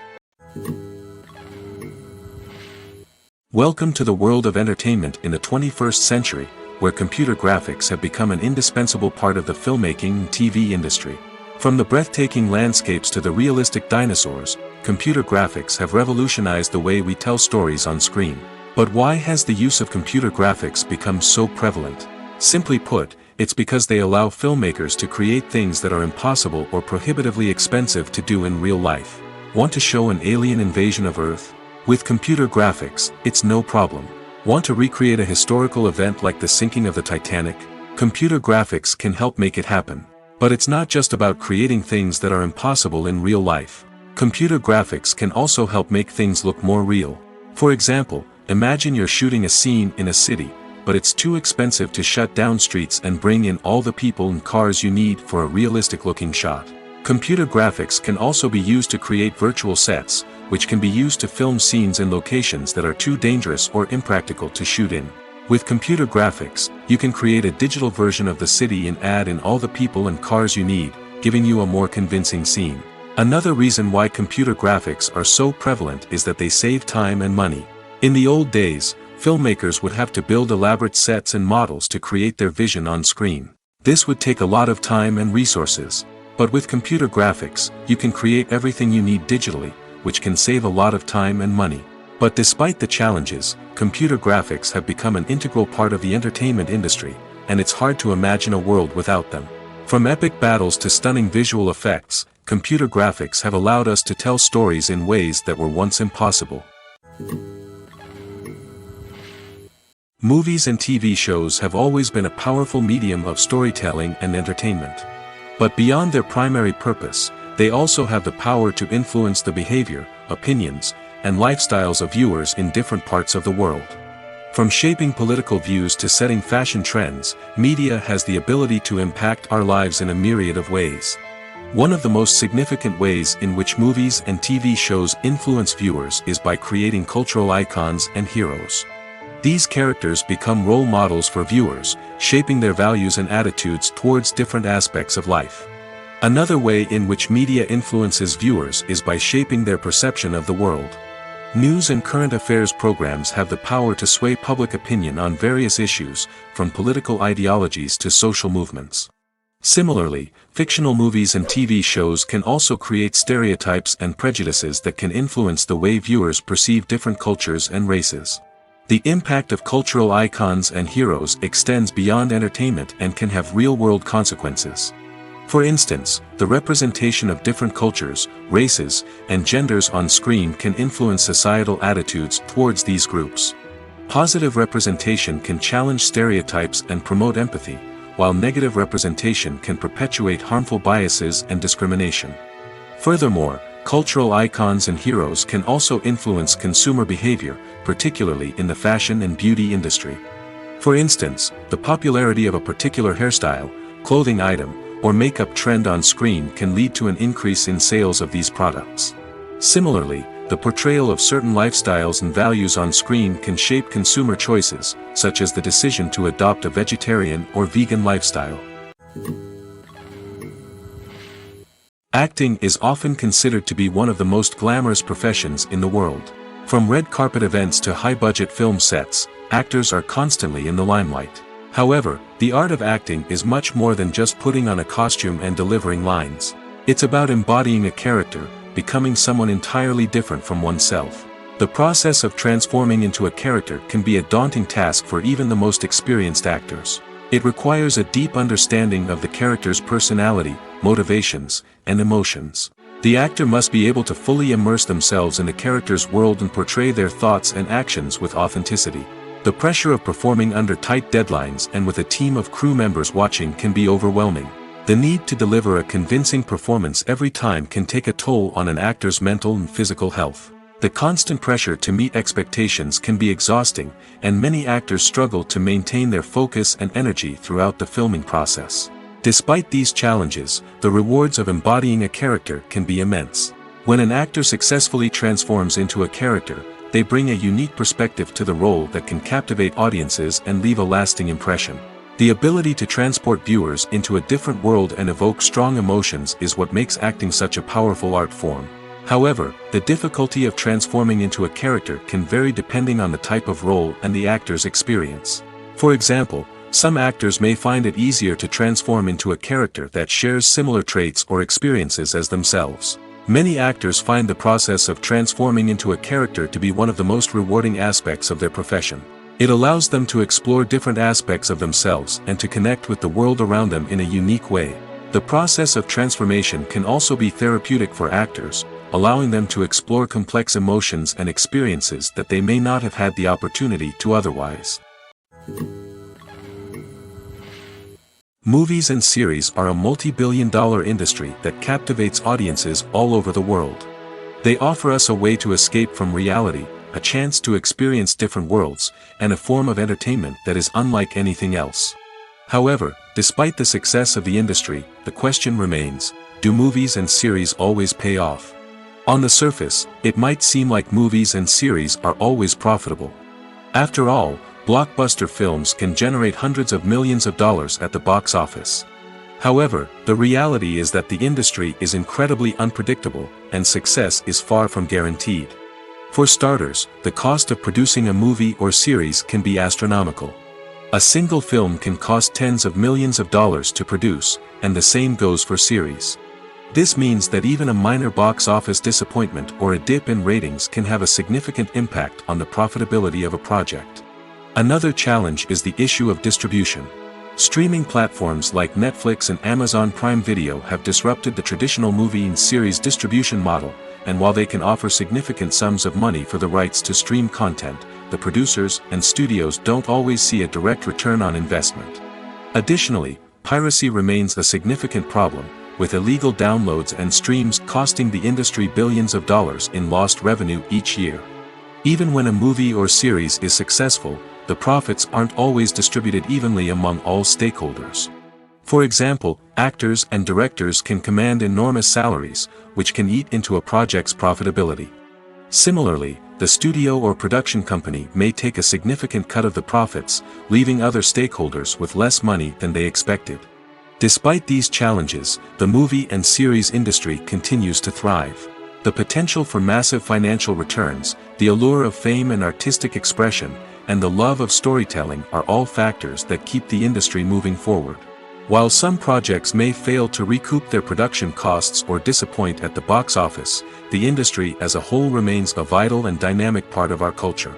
Welcome to the world of entertainment in the 21st century, where computer graphics have become an indispensable part of the filmmaking and TV industry. From the breathtaking landscapes to the realistic dinosaurs, computer graphics have revolutionized the way we tell stories on screen. But why has the use of computer graphics become so prevalent? Simply put, it's because they allow filmmakers to create things that are impossible or prohibitively expensive to do in real life. Want to show an alien invasion of Earth? With computer graphics, it's no problem. Want to recreate a historical event like the sinking of the Titanic? Computer graphics can help make it happen. But it's not just about creating things that are impossible in real life. Computer graphics can also help make things look more real. For example, imagine you're shooting a scene in a city, but it's too expensive to shut down streets and bring in all the people and cars you need for a realistic-looking shot. Computer graphics can also be used to create virtual sets, which can be used to film scenes in locations that are too dangerous or impractical to shoot in. With computer graphics, you can create a digital version of the city and add in all the people and cars you need, giving you a more convincing scene. Another reason why computer graphics are so prevalent is that they save time and money. In the old days, filmmakers would have to build elaborate sets and models to create their vision on screen. This would take a lot of time and resources. But with computer graphics, you can create everything you need digitally, which can save a lot of time and money. But despite the challenges, computer graphics have become an integral part of the entertainment industry, and it's hard to imagine a world without them. From epic battles to stunning visual effects, computer graphics have allowed us to tell stories in ways that were once impossible. Movies and TV shows have always been a powerful medium of storytelling and entertainment. But beyond their primary purpose, they also have the power to influence the behavior, opinions, and lifestyles of viewers in different parts of the world. From shaping political views to setting fashion trends, media has the ability to impact our lives in a myriad of ways. One of the most significant ways in which movies and TV shows influence viewers is by creating cultural icons and heroes. These characters become role models for viewers, shaping their values and attitudes towards different aspects of life. Another way in which media influences viewers is by shaping their perception of the world. News and current affairs programs have the power to sway public opinion on various issues, from political ideologies to social movements. Similarly, fictional movies and TV shows can also create stereotypes and prejudices that can influence the way viewers perceive different cultures and races. The impact of cultural icons and heroes extends beyond entertainment and can have real-world consequences. For instance, the representation of different cultures, races, and genders on screen can influence societal attitudes towards these groups. Positive representation can challenge stereotypes and promote empathy, while negative representation can perpetuate harmful biases and discrimination. Furthermore, cultural icons and heroes can also influence consumer behavior, particularly in the fashion and beauty industry. For instance, the popularity of a particular hairstyle, clothing item, or makeup trend on screen can lead to an increase in sales of these products. Similarly, the portrayal of certain lifestyles and values on screen can shape consumer choices, such as the decision to adopt a vegetarian or vegan lifestyle. Acting is often considered to be one of the most glamorous professions in the world. From red carpet events to high-budget film sets, actors are constantly in the limelight. However, the art of acting is much more than just putting on a costume and delivering lines. It's about embodying a character, becoming someone entirely different from oneself. The process of transforming into a character can be a daunting task for even the most experienced actors. It requires a deep understanding of the character's personality, motivations, and emotions. The actor must be able to fully immerse themselves in the character's world and portray their thoughts and actions with authenticity. The pressure of performing under tight deadlines and with a team of crew members watching can be overwhelming. The need to deliver a convincing performance every time can take a toll on an actor's mental and physical health. The constant pressure to meet expectations can be exhausting, and many actors struggle to maintain their focus and energy throughout the filming process. Despite these challenges, the rewards of embodying a character can be immense. When an actor successfully transforms into a character, they bring a unique perspective to the role that can captivate audiences and leave a lasting impression. The ability to transport viewers into a different world and evoke strong emotions is what makes acting such a powerful art form. However, the difficulty of transforming into a character can vary depending on the type of role and the actor's experience. For example, some actors may find it easier to transform into a character that shares similar traits or experiences as themselves. Many actors find the process of transforming into a character to be one of the most rewarding aspects of their profession. It allows them to explore different aspects of themselves and to connect with the world around them in a unique way. The process of transformation can also be therapeutic for actors, allowing them to explore complex emotions and experiences that they may not have had the opportunity to otherwise. Movies and series are a multi-billion-dollar industry that captivates audiences all over the world. They offer us a way to escape from reality, a chance to experience different worlds, and a form of entertainment that is unlike anything else. However, despite the success of the industry, the question remains, do movies and series always pay off? On the surface, it might seem like movies and series are always profitable. After all, blockbuster films can generate hundreds of millions of dollars at the box office. However, the reality is that the industry is incredibly unpredictable, and success is far from guaranteed. For starters, the cost of producing a movie or series can be astronomical. A single film can cost tens of millions of dollars to produce, and the same goes for series. This means that even a minor box office disappointment or a dip in ratings can have a significant impact on the profitability of a project. Another challenge is the issue of distribution. Streaming platforms like Netflix and Amazon Prime Video have disrupted the traditional movie and series distribution model, and while they can offer significant sums of money for the rights to stream content, the producers and studios don't always see a direct return on investment. Additionally, piracy remains a significant problem, with illegal downloads and streams costing the industry billions of dollars in lost revenue each year. Even when a movie or series is successful, the profits aren't always distributed evenly among all stakeholders. For example, actors and directors can command enormous salaries, which can eat into a project's profitability. Similarly, the studio or production company may take a significant cut of the profits, leaving other stakeholders with less money than they expected. Despite these challenges, the movie and series industry continues to thrive. The potential for massive financial returns, the allure of fame and artistic expression, and the love of storytelling are all factors that keep the industry moving forward. While some projects may fail to recoup their production costs or disappoint at the box office, the industry as a whole remains a vital and dynamic part of our culture.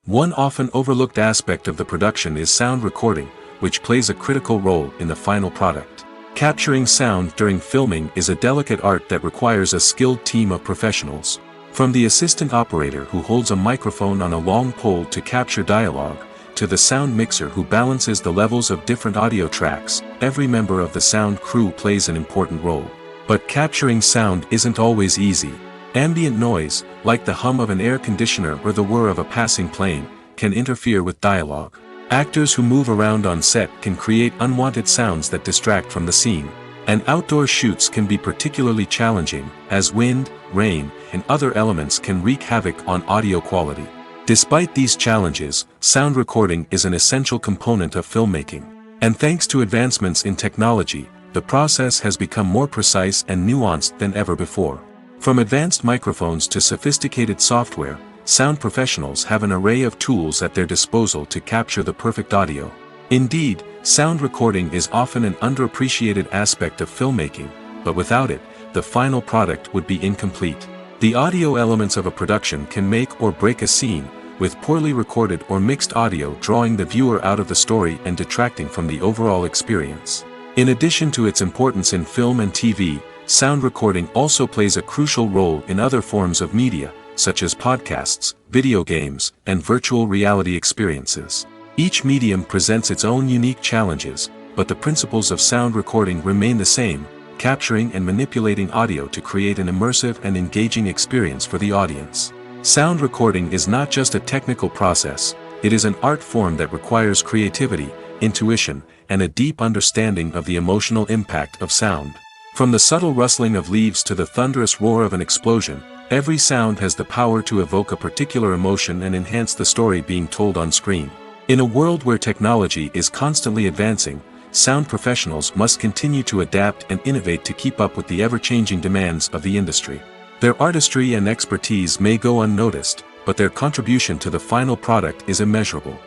One often overlooked aspect of the production is sound recording, which plays a critical role in the final product. Capturing sound during filming is a delicate art that requires a skilled team of professionals. From the assistant operator who holds a microphone on a long pole to capture dialogue, to the sound mixer who balances the levels of different audio tracks, every member of the sound crew plays an important role. But capturing sound isn't always easy. Ambient noise, like the hum of an air conditioner or the whir of a passing plane, can interfere with dialogue. Actors who move around on set can create unwanted sounds that distract from the scene. And outdoor shoots can be particularly challenging, as wind, rain, and other elements can wreak havoc on audio quality. Despite these challenges, sound recording is an essential component of filmmaking. And thanks to advancements in technology, the process has become more precise and nuanced than ever before. From advanced microphones to sophisticated software, sound professionals have an array of tools at their disposal to capture the perfect audio. Indeed, sound recording is often an underappreciated aspect of filmmaking, but without it, the final product would be incomplete. The audio elements of a production can make or break a scene, with poorly recorded or mixed audio drawing the viewer out of the story and detracting from the overall experience. In addition to its importance in film and TV, sound recording also plays a crucial role in other forms of media, such as podcasts, video games, and virtual reality experiences. Each medium presents its own unique challenges, but the principles of sound recording remain the same, capturing and manipulating audio to create an immersive and engaging experience for the audience. Sound recording is not just a technical process, it is an art form that requires creativity, intuition, and a deep understanding of the emotional impact of sound. From the subtle rustling of leaves to the thunderous roar of an explosion, every sound has the power to evoke a particular emotion and enhance the story being told on screen. In a world where technology is constantly advancing, sound professionals must continue to adapt and innovate to keep up with the ever-changing demands of the industry. Their artistry and expertise may go unnoticed, but their contribution to the final product is immeasurable.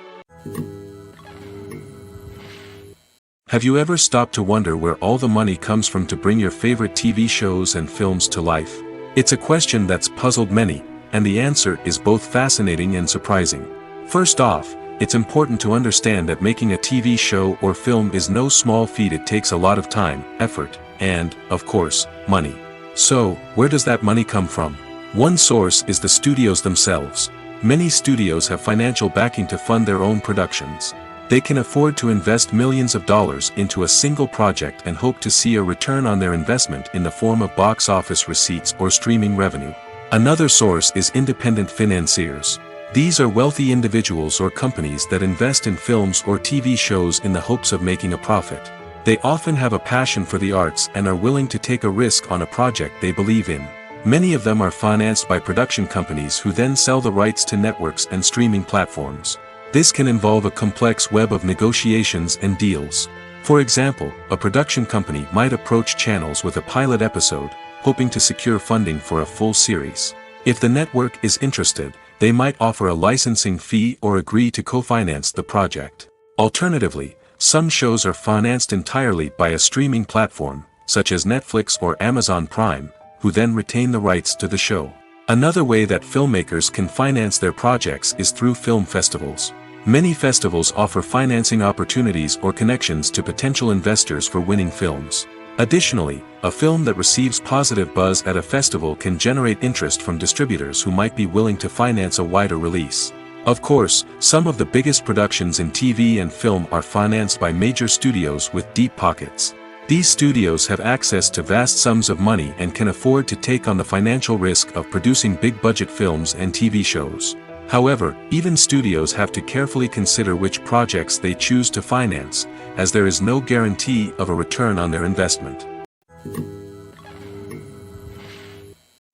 Have you ever stopped to wonder where all the money comes from to bring your favorite TV shows and films to life? It's a question that's puzzled many, and the answer is both fascinating and surprising. First off, it's important to understand that making a TV show or film is no small feat. It takes a lot of time, effort, and, of course, money. So, where does that money come from? One source is the studios themselves. Many studios have financial backing to fund their own productions. They can afford to invest millions of dollars into a single project and hope to see a return on their investment in the form of box office receipts or streaming revenue. Another source is independent financiers. These are wealthy individuals or companies that invest in films or TV shows in the hopes of making a profit. They often have a passion for the arts and are willing to take a risk on a project they believe in. Many of them are financed by production companies who then sell the rights to networks and streaming platforms. This can involve a complex web of negotiations and deals. For example, a production company might approach channels with a pilot episode, hoping to secure funding for a full series. If the network is interested, they might offer a licensing fee or agree to co-finance the project. Alternatively, some shows are financed entirely by a streaming platform, such as Netflix or Amazon Prime, who then retain the rights to the show. Another way that filmmakers can finance their projects is through film festivals. Many festivals offer financing opportunities or connections to potential investors for winning films. Additionally, a film that receives positive buzz at a festival can generate interest from distributors who might be willing to finance a wider release. Of course, some of the biggest productions in TV and film are financed by major studios with deep pockets. These studios have access to vast sums of money and can afford to take on the financial risk of producing big-budget films and TV shows. However, even studios have to carefully consider which projects they choose to finance, as there is no guarantee of a return on their investment.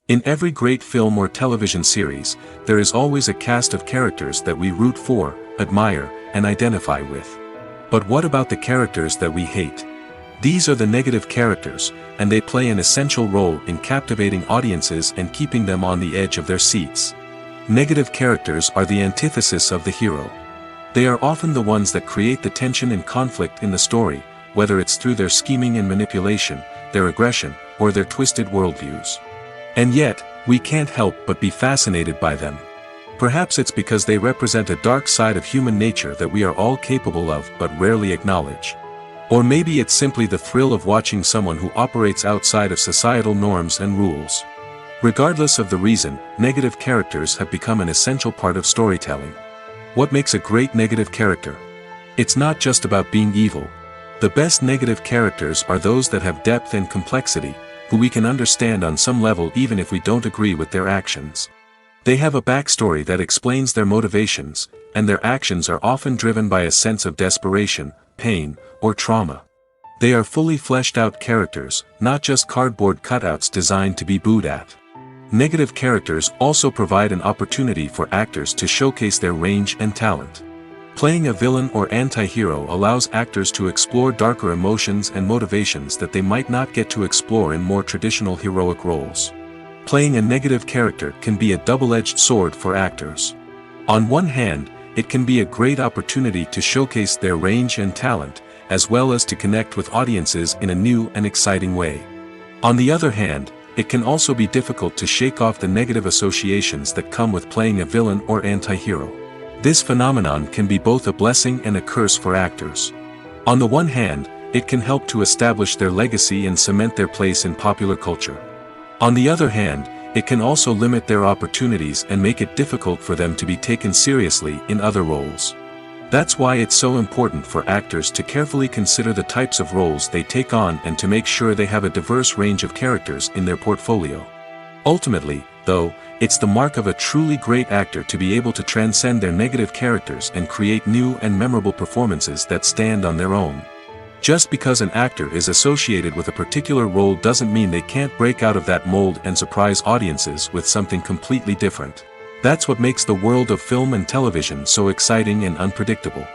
In every great film or television series, there is always a cast of characters that we root for, admire, and identify with. But what about the characters that we hate? These are the negative characters, and they play an essential role in captivating audiences and keeping them on the edge of their seats. Negative characters are the antithesis of the hero. They are often the ones that create the tension and conflict in the story, whether it's through their scheming and manipulation, their aggression, or their twisted worldviews. And yet, we can't help but be fascinated by them. Perhaps it's because they represent a dark side of human nature that we are all capable of but rarely acknowledge. Or maybe it's simply the thrill of watching someone who operates outside of societal norms and rules. Regardless of the reason, negative characters have become an essential part of storytelling. What makes a great negative character? It's not just about being evil. The best negative characters are those that have depth and complexity, who we can understand on some level even if we don't agree with their actions. They have a backstory that explains their motivations, and their actions are often driven by a sense of desperation, pain, or trauma. They are fully fleshed out characters, not just cardboard cutouts designed to be booed at. Negative characters also provide an opportunity for actors to showcase their range and talent. Playing a villain or anti-hero allows actors to explore darker emotions and motivations that they might not get to explore in more traditional heroic roles. Playing a negative character can be a double-edged sword for actors. On one hand, it can be a great opportunity to showcase their range and talent, as well as to connect with audiences in a new and exciting way. On the other hand, it can also be difficult to shake off the negative associations that come with playing a villain or anti-hero. This phenomenon can be both a blessing and a curse for actors. On the one hand, it can help to establish their legacy and cement their place in popular culture. On the other hand, it can also limit their opportunities and make it difficult for them to be taken seriously in other roles. That's why it's so important for actors to carefully consider the types of roles they take on and to make sure they have a diverse range of characters in their portfolio. Ultimately, though, it's the mark of a truly great actor to be able to transcend their negative characters and create new and memorable performances that stand on their own. Just because an actor is associated with a particular role doesn't mean they can't break out of that mold and surprise audiences with something completely different. That's what makes the world of film and television so exciting and unpredictable.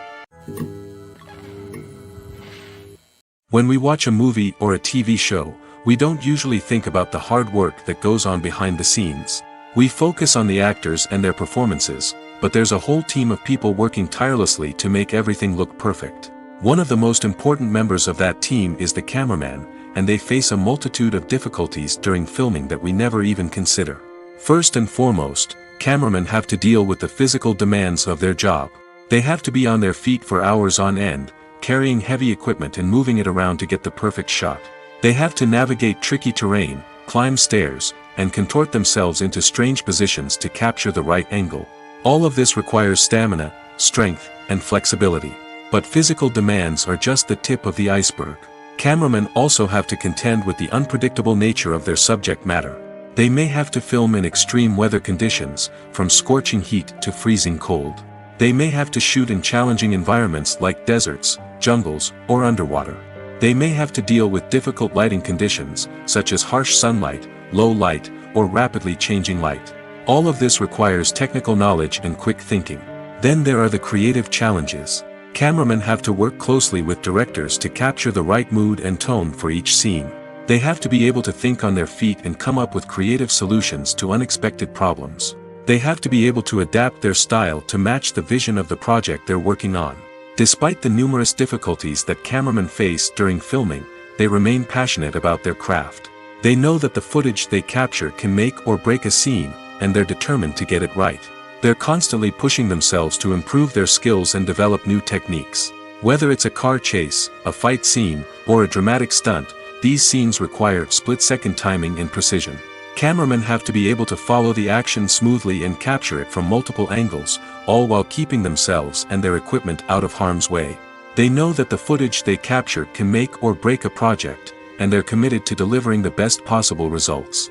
When we watch a movie or a TV show, we don't usually think about the hard work that goes on behind the scenes. We focus on the actors and their performances, but there's a whole team of people working tirelessly to make everything look perfect. One of the most important members of that team is the cameraman, and they face a multitude of difficulties during filming that we never even consider. First and foremost, cameramen have to deal with the physical demands of their job. They have to be on their feet for hours on end, carrying heavy equipment and moving it around to get the perfect shot. They have to navigate tricky terrain, climb stairs, and contort themselves into strange positions to capture the right angle. All of this requires stamina, strength, and flexibility. But physical demands are just the tip of the iceberg. Cameramen also have to contend with the unpredictable nature of their subject matter. They may have to film in extreme weather conditions, from scorching heat to freezing cold. They may have to shoot in challenging environments like deserts, jungles, or underwater. They may have to deal with difficult lighting conditions, such as harsh sunlight, low light, or rapidly changing light. All of this requires technical knowledge and quick thinking. Then there are the creative challenges. Cameramen have to work closely with directors to capture the right mood and tone for each scene. They have to be able to think on their feet and come up with creative solutions to unexpected problems. They have to be able to adapt their style to match the vision of the project they're working on. Despite the numerous difficulties that cameramen face during filming, they remain passionate about their craft. They know that the footage they capture can make or break a scene, and they're determined to get it right. They're constantly pushing themselves to improve their skills and develop new techniques. Whether it's a car chase, a fight scene, or a dramatic stunt, these scenes require split-second timing and precision. Cameramen have to be able to follow the action smoothly and capture it from multiple angles, all while keeping themselves and their equipment out of harm's way. They know that the footage they capture can make or break a project, and they're committed to delivering the best possible results.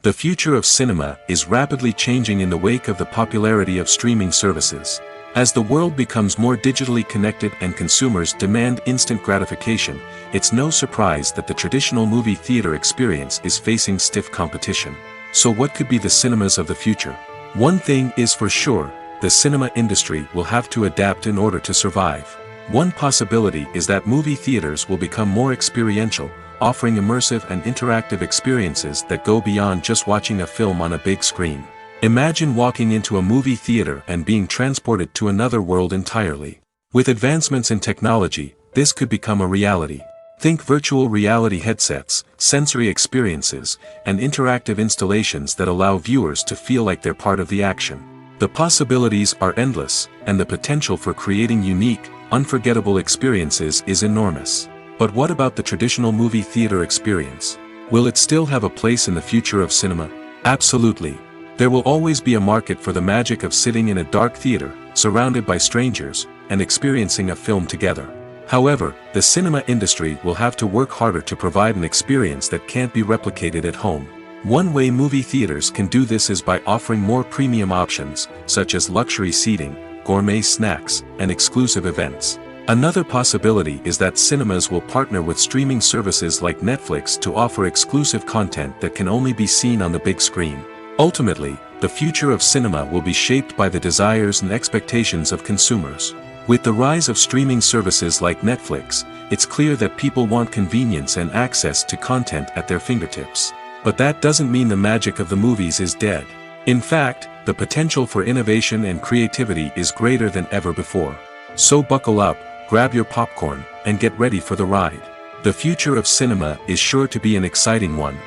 The future of cinema is rapidly changing in the wake of the popularity of streaming services. As the world becomes more digitally connected and consumers demand instant gratification, it's no surprise that the traditional movie theater experience is facing stiff competition. So what could be the cinemas of the future? One thing is for sure, the cinema industry will have to adapt in order to survive. One possibility is that movie theaters will become more experiential, offering immersive and interactive experiences that go beyond just watching a film on a big screen. Imagine walking into a movie theater and being transported to another world entirely. With advancements in technology, this could become a reality. Think virtual reality headsets, sensory experiences, and interactive installations that allow viewers to feel like they're part of the action. The possibilities are endless, and the potential for creating unique, unforgettable experiences is enormous. But what about the traditional movie theater experience? Will it still have a place in the future of cinema? Absolutely. There will always be a market for the magic of sitting in a dark theater, surrounded by strangers, and experiencing a film together. However, the cinema industry will have to work harder to provide an experience that can't be replicated at home. One way movie theaters can do this is by offering more premium options, such as luxury seating, gourmet snacks, and exclusive events. Another possibility is that cinemas will partner with streaming services like Netflix to offer exclusive content that can only be seen on the big screen. Ultimately, the future of cinema will be shaped by the desires and expectations of consumers. With the rise of streaming services like Netflix, it's clear that people want convenience and access to content at their fingertips. But that doesn't mean the magic of the movies is dead. In fact, the potential for innovation and creativity is greater than ever before. So buckle up, grab your popcorn, and get ready for the ride. The future of cinema is sure to be an exciting one.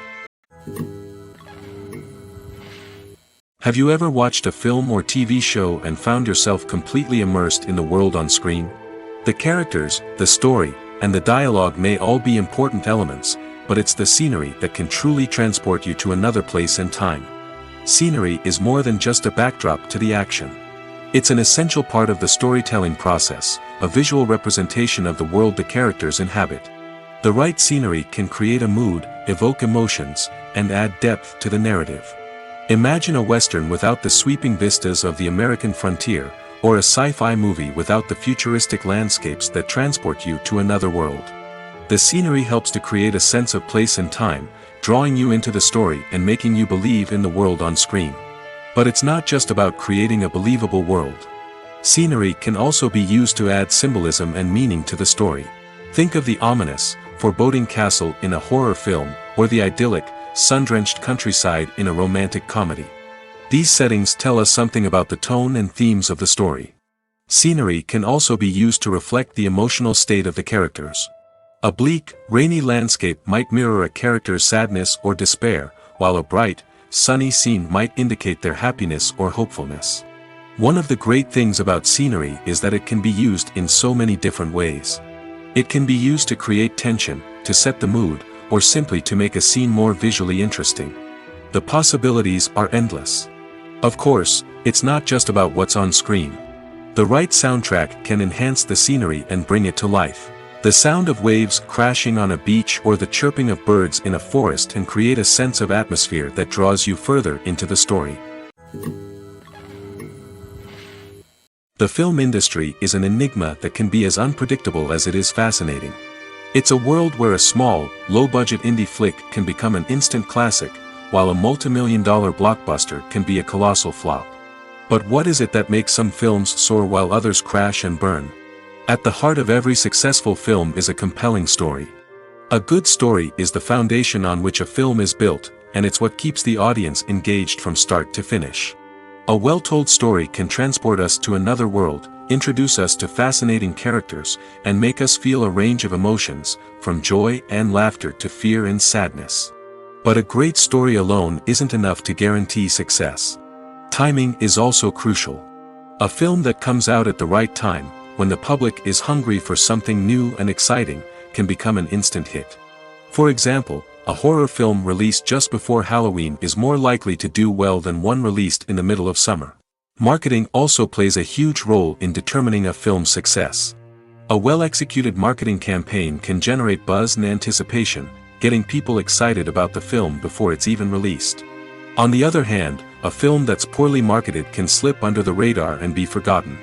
Have you ever watched a film or TV show and found yourself completely immersed in the world on screen? The characters, the story, and the dialogue may all be important elements, but it's the scenery that can truly transport you to another place and time. Scenery is more than just a backdrop to the action. It's an essential part of the storytelling process, a visual representation of the world the characters inhabit. The right scenery can create a mood, evoke emotions, and add depth to the narrative. Imagine a Western without the sweeping vistas of the American frontier, or a sci-fi movie without the futuristic landscapes that transport you to another world. The scenery helps to create a sense of place and time, drawing you into the story and making you believe in the world on screen. But it's not just about creating a believable world. Scenery can also be used to add symbolism and meaning to the story. Think of the ominous, foreboding castle in a horror film, or the idyllic, sun-drenched countryside in a romantic comedy. These settings tell us something about the tone and themes of the story. Scenery can also be used to reflect the emotional state of the characters. A bleak, rainy landscape might mirror a character's sadness or despair, while a bright, sunny scene might indicate their happiness or hopefulness. One of the great things about scenery is that it can be used in so many different ways. It can be used to create tension, to set the mood, or simply to make a scene more visually interesting. The possibilities are endless. Of course, It's not just about what's on screen. The right soundtrack can enhance the scenery and bring it to life. The sound of waves crashing on a beach or the chirping of birds in a forest can create a sense of atmosphere that draws you further into the story. The film industry is an enigma that can be as unpredictable as it is fascinating. It's a world where a small, low-budget indie flick can become an instant classic, while a multi-million-dollar blockbuster can be a colossal flop. But what is it that makes some films soar while others crash and burn? At the heart of every successful film is a compelling story. A good story is the foundation on which a film is built, and it's what keeps the audience engaged from start to finish. A well-told story can transport us to another world, introduce us to fascinating characters, and make us feel a range of emotions, from joy and laughter to fear and sadness. But a great story alone isn't enough to guarantee success. Timing is also crucial. A film that comes out at the right time, when the public is hungry for something new and exciting, can become an instant hit. For example, a horror film released just before Halloween is more likely to do well than one released in the middle of summer. Marketing also plays a huge role in determining a film's success. A well-executed marketing campaign can generate buzz and anticipation, getting people excited about the film before it's even released. On the other hand, a film that's poorly marketed can slip under the radar and be forgotten.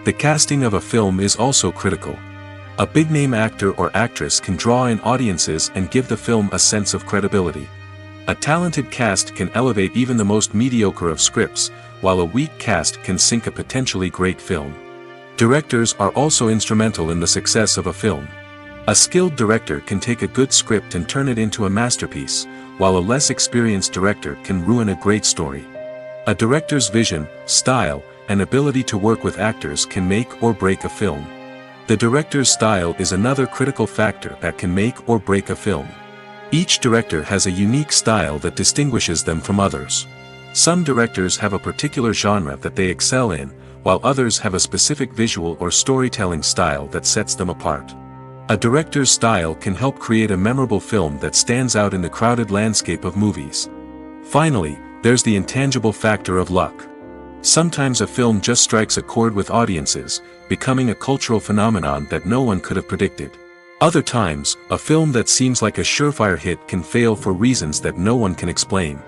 The casting of a film is also critical. A big-name actor or actress can draw in audiences and give the film a sense of credibility. A talented cast can elevate even the most mediocre of scripts, while a weak cast can sink a potentially great film. Directors are also instrumental in the success of a film. A skilled director can take a good script and turn it into a masterpiece, while a less experienced director can ruin a great story. A director's vision, style, and ability to work with actors can make or break a film. The director's style is another critical factor that can make or break a film. Each director has a unique style that distinguishes them from others. Some directors have a particular genre that they excel in, while others have a specific visual or storytelling style that sets them apart. A director's style can help create a memorable film that stands out in the crowded landscape of movies. Finally, there's the intangible factor of luck. Sometimes a film just strikes a chord with audiences, becoming a cultural phenomenon that no one could have predicted. Other times, a film that seems like a surefire hit can fail for reasons that no one can explain.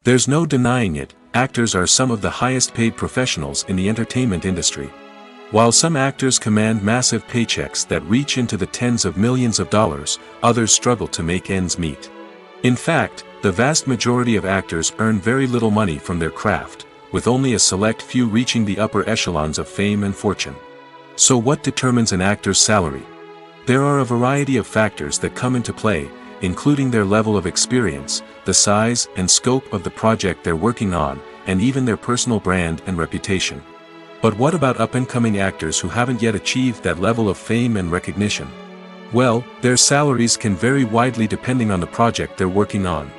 There's no denying it, actors are some of the highest paid professionals in the entertainment industry. While some actors command massive paychecks that reach into the tens of millions of dollars, others struggle to make ends meet. In fact, the vast majority of actors earn very little money from their craft, with only a select few reaching the upper echelons of fame and fortune. So what determines an actor's salary? There are a variety of factors that come into play, including their level of experience, the size and scope of the project they're working on, and even their personal brand and reputation. But what about up-and-coming actors who haven't yet achieved that level of fame and recognition? Well, their salaries can vary widely depending on the project they're working on.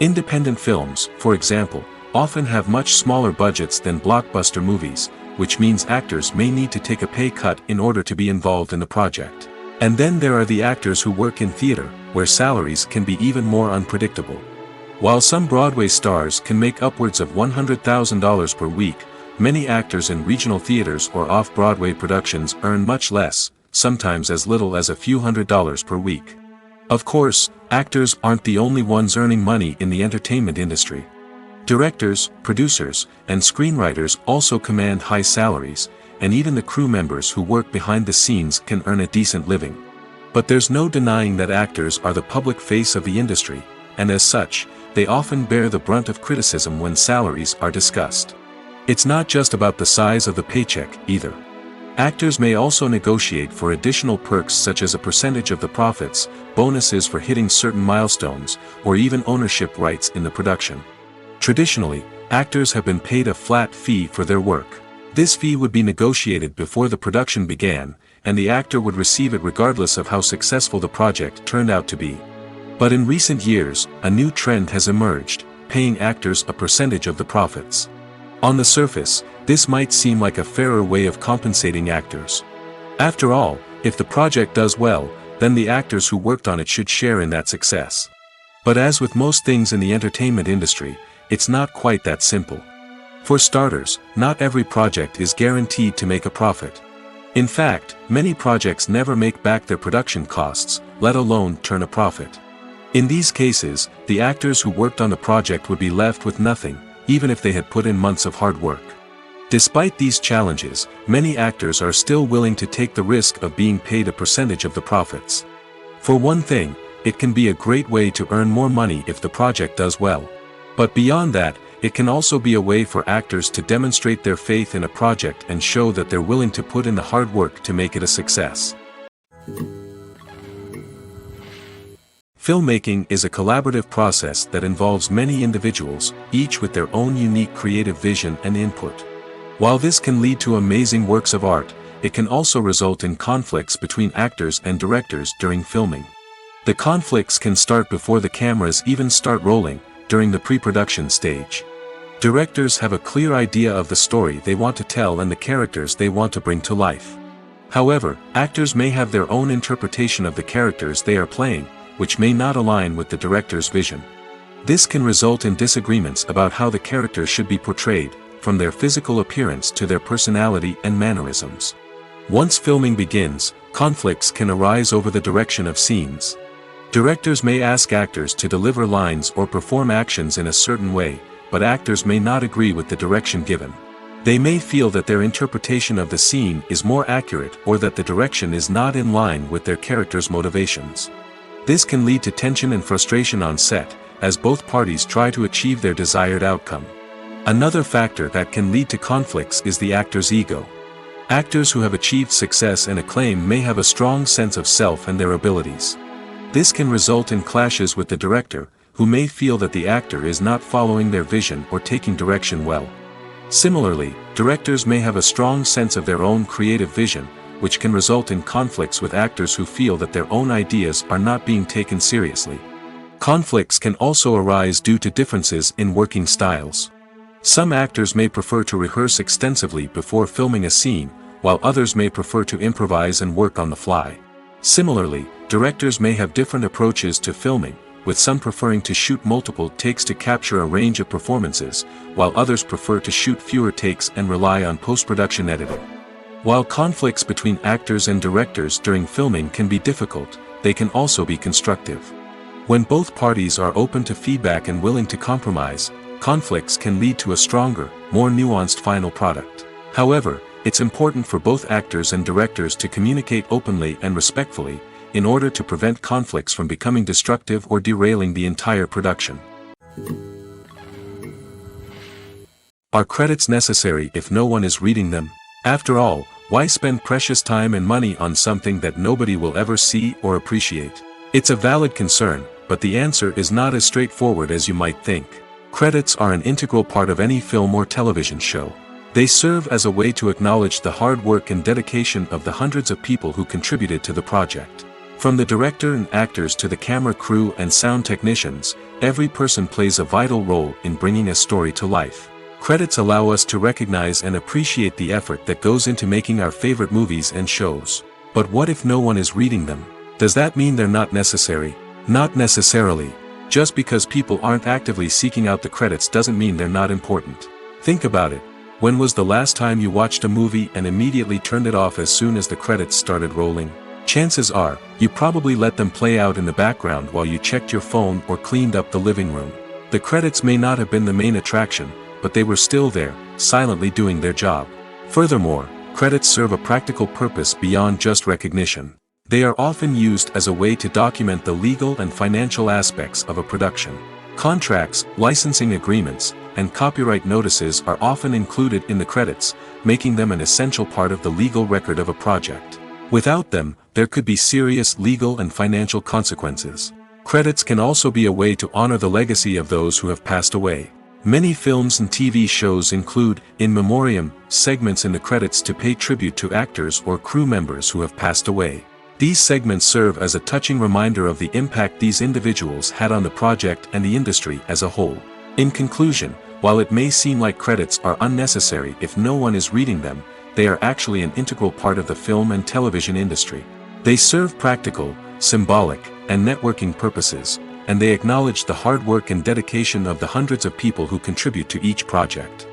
Independent films, for example, often have much smaller budgets than blockbuster movies, which means actors may need to take a pay cut in order to be involved in the project. And then there are the actors who work in theater, where salaries can be even more unpredictable. While some Broadway stars can make upwards of $100,000 per week, many actors in regional theaters or off-Broadway productions earn much less, sometimes as little as a few $100s per week. Of course, actors aren't the only ones earning money in the entertainment industry. Directors, producers, and screenwriters also command high salaries, and even the crew members who work behind the scenes can earn a decent living. But there's no denying that actors are the public face of the industry, and as such, they often bear the brunt of criticism when salaries are discussed. It's not just about the size of the paycheck, either. Actors may also negotiate for additional perks such as a percentage of the profits, bonuses for hitting certain milestones, or even ownership rights in the production. Traditionally, actors have been paid a flat fee for their work. This fee would be negotiated before the production began, and the actor would receive it regardless of how successful the project turned out to be. But in recent years, a new trend has emerged, paying actors a percentage of the profits. On the surface, this might seem like a fairer way of compensating actors. After all, if the project does well, then the actors who worked on it should share in that success. But as with most things in the entertainment industry, It's not quite that simple. For starters, not every project is guaranteed to make a profit. In fact, many projects never make back their production costs, let alone turn a profit. In these cases, the actors who worked on the project would be left with nothing, even if they had put in months of hard work. Despite these challenges, many actors are still willing to take the risk of being paid a percentage of the profits. For one thing, it can be a great way to earn more money if the project does well. But beyond that, it can also be a way for actors to demonstrate their faith in a project and show that they're willing to put in the hard work to make it a success. Filmmaking is a collaborative process that involves many individuals, each with their own unique creative vision and input. While this can lead to amazing works of art, it can also result in conflicts between actors and directors during filming. The conflicts can start before the cameras even start rolling, during the pre-production stage. Directors have a clear idea of the story they want to tell and the characters they want to bring to life. However, actors may have their own interpretation of the characters they are playing, which may not align with the director's vision. This can result in disagreements about how the characters should be portrayed, from their physical appearance to their personality and mannerisms. Once filming begins, conflicts can arise over the direction of scenes. Directors may ask actors to deliver lines or perform actions in a certain way, but actors may not agree with the direction given. They may feel that their interpretation of the scene is more accurate or that the direction is not in line with their character's motivations. This can lead to tension and frustration on set, as both parties try to achieve their desired outcome. Another factor that can lead to conflicts is the actor's ego. Actors who have achieved success and acclaim may have a strong sense of self and their abilities. This can result in clashes with the director, who may feel that the actor is not following their vision or taking direction well. Similarly, directors may have a strong sense of their own creative vision, which can result in conflicts with actors who feel that their own ideas are not being taken seriously. Conflicts can also arise due to differences in working styles. Some actors may prefer to rehearse extensively before filming a scene, while others may prefer to improvise and work on the fly. Similarly, directors may have different approaches to filming, with some preferring to shoot multiple takes to capture a range of performances, while others prefer to shoot fewer takes and rely on post-production editing. While conflicts between actors and directors during filming can be difficult, they can also be constructive. When both parties are open to feedback and willing to compromise, conflicts can lead to a stronger, more nuanced final product. However, it's important for both actors and directors to communicate openly and respectfully, in order to prevent conflicts from becoming destructive or derailing the entire production. Are credits necessary if no one is reading them? After all, why spend precious time and money on something that nobody will ever see or appreciate? It's a valid concern, but the answer is not as straightforward as you might think. Credits are an integral part of any film or television show. They serve as a way to acknowledge the hard work and dedication of the hundreds of people who contributed to the project. From the director and actors to the camera crew and sound technicians, every person plays a vital role in bringing a story to life. Credits allow us to recognize and appreciate the effort that goes into making our favorite movies and shows. But what if no one is reading them? Does that mean they're not necessary? Not necessarily. Just because people aren't actively seeking out the credits doesn't mean they're not important. Think about it. When was the last time you watched a movie and immediately turned it off as soon as the credits started rolling? Chances are, you probably let them play out in the background while you checked your phone or cleaned up the living room. The credits may not have been the main attraction, but they were still there, silently doing their job. Furthermore, credits serve a practical purpose beyond just recognition. They are often used as a way to document the legal and financial aspects of a production. Contracts, licensing agreements, and copyright notices are often included in the credits, making them an essential part of the legal record of a project. Without them, there could be serious legal and financial consequences. Credits can also be a way to honor the legacy of those who have passed away. Many films and TV shows include, in memoriam, segments in the credits to pay tribute to actors or crew members who have passed away. These segments serve as a touching reminder of the impact these individuals had on the project and the industry as a whole. In conclusion, while it may seem like credits are unnecessary if no one is reading them, they are actually an integral part of the film and television industry. They serve practical, symbolic, and networking purposes, and they acknowledge the hard work and dedication of the hundreds of people who contribute to each project.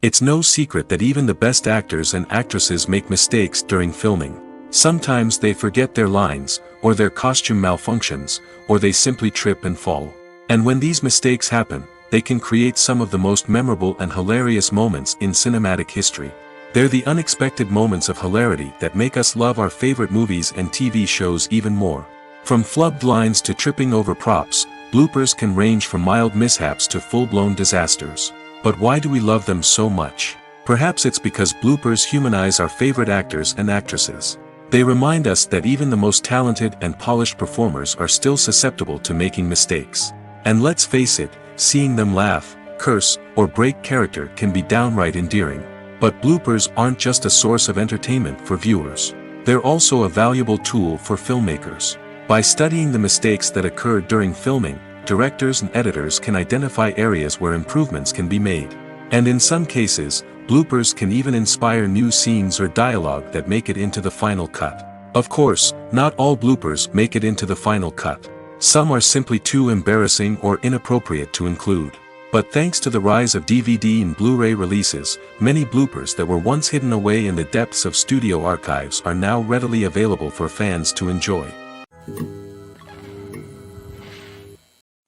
It's no secret that even the best actors and actresses make mistakes during filming. Sometimes they forget their lines, or their costume malfunctions, or they simply trip and fall. And when these mistakes happen, they can create some of the most memorable and hilarious moments in cinematic history. They're the unexpected moments of hilarity that make us love our favorite movies and TV shows even more. From flubbed lines to tripping over props, bloopers can range from mild mishaps to full-blown disasters. But why do we love them so much? Perhaps it's because bloopers humanize our favorite actors and actresses. They remind us that even the most talented and polished performers are still susceptible to making mistakes. And let's face it, seeing them laugh, curse, or break character can be downright endearing. But bloopers aren't just a source of entertainment for viewers. They're also a valuable tool for filmmakers. By studying the mistakes that occurred during filming, directors and editors can identify areas where improvements can be made. And in some cases, bloopers can even inspire new scenes or dialogue that make it into the final cut. Of course, not all bloopers make it into the final cut. Some are simply too embarrassing or inappropriate to include. But thanks to the rise of DVD and Blu-ray releases, many bloopers that were once hidden away in the depths of studio archives are now readily available for fans to enjoy.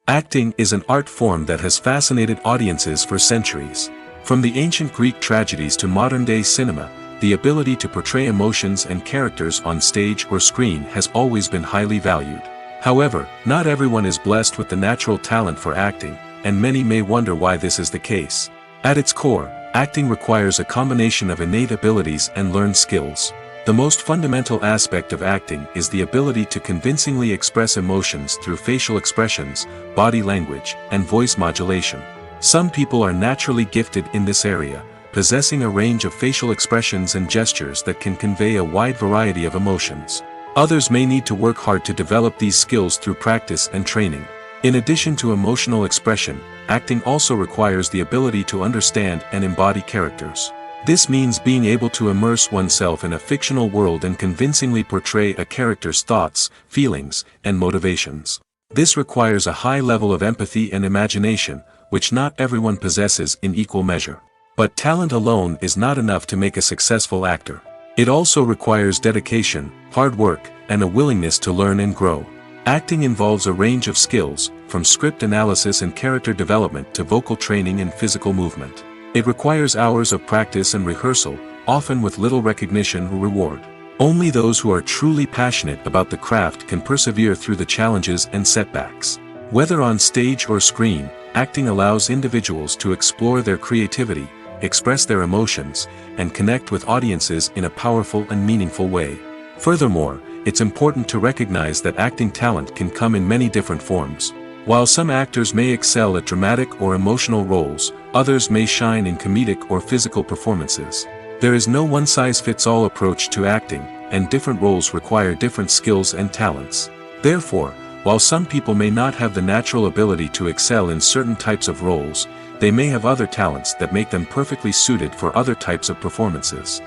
Acting is an art form that has fascinated audiences for centuries. From the ancient Greek tragedies to modern-day cinema, the ability to portray emotions and characters on stage or screen has always been highly valued. However, not everyone is blessed with the natural talent for acting, and many may wonder why this is the case. At its core, acting requires a combination of innate abilities and learned skills. The most fundamental aspect of acting is the ability to convincingly express emotions through facial expressions, body language, and voice modulation. Some people are naturally gifted in this area, possessing a range of facial expressions and gestures that can convey a wide variety of emotions. Others may need to work hard to develop these skills through practice and training. In addition to emotional expression, acting also requires the ability to understand and embody characters. This means being able to immerse oneself in a fictional world and convincingly portray a character's thoughts, feelings, and motivations. This requires a high level of empathy and imagination, which not everyone possesses in equal measure. But talent alone is not enough to make a successful actor. It also requires dedication, hard work, and a willingness to learn and grow. Acting involves a range of skills, from script analysis and character development to vocal training and physical movement. It requires hours of practice and rehearsal, often with little recognition or reward. Only those who are truly passionate about the craft can persevere through the challenges and setbacks. Whether on stage or screen, acting allows individuals to explore their creativity, express their emotions, and connect with audiences in a powerful and meaningful way. Furthermore, it's important to recognize that acting talent can come in many different forms. While some actors may excel at dramatic or emotional roles, others may shine in comedic or physical performances. There is no one-size-fits-all approach to acting, and different roles require different skills and talents. Therefore, while some people may not have the natural ability to excel in certain types of roles, they may have other talents that make them perfectly suited for other types of performances.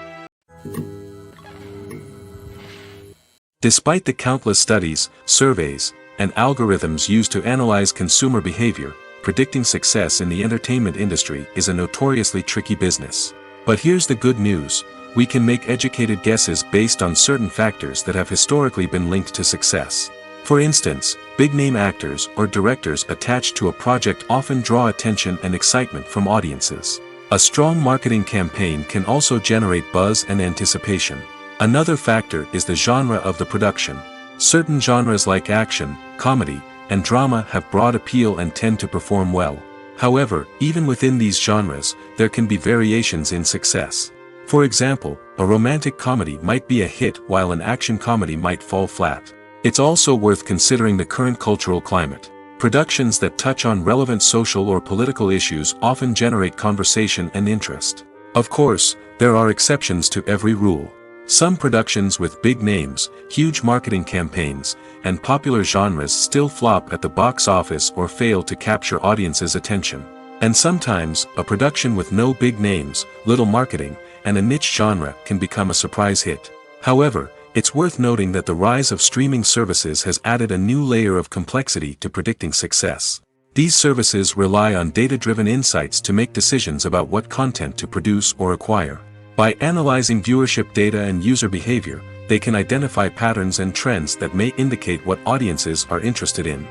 Despite the countless studies, surveys, and algorithms used to analyze consumer behavior, predicting success in the entertainment industry is a notoriously tricky business. But here's the good news: we can make educated guesses based on certain factors that have historically been linked to success. For instance, big-name actors or directors attached to a project often draw attention and excitement from audiences. A strong marketing campaign can also generate buzz and anticipation. Another factor is the genre of the production. Certain genres like action, comedy, and drama have broad appeal and tend to perform well. However, even within these genres, there can be variations in success. For example, a romantic comedy might be a hit while an action comedy might fall flat. It's also worth considering the current cultural climate. Productions that touch on relevant social or political issues often generate conversation and interest. Of course, there are exceptions to every rule. Some productions with big names, huge marketing campaigns, and popular genres still flop at the box office or fail to capture audiences' attention. And sometimes, a production with no big names, little marketing, and a niche genre can become a surprise hit. However, It's worth noting that the rise of streaming services has added a new layer of complexity to predicting success. These services rely on data-driven insights to make decisions about what content to produce or acquire. By analyzing viewership data and user behavior, they can identify patterns and trends that may indicate what audiences are interested in.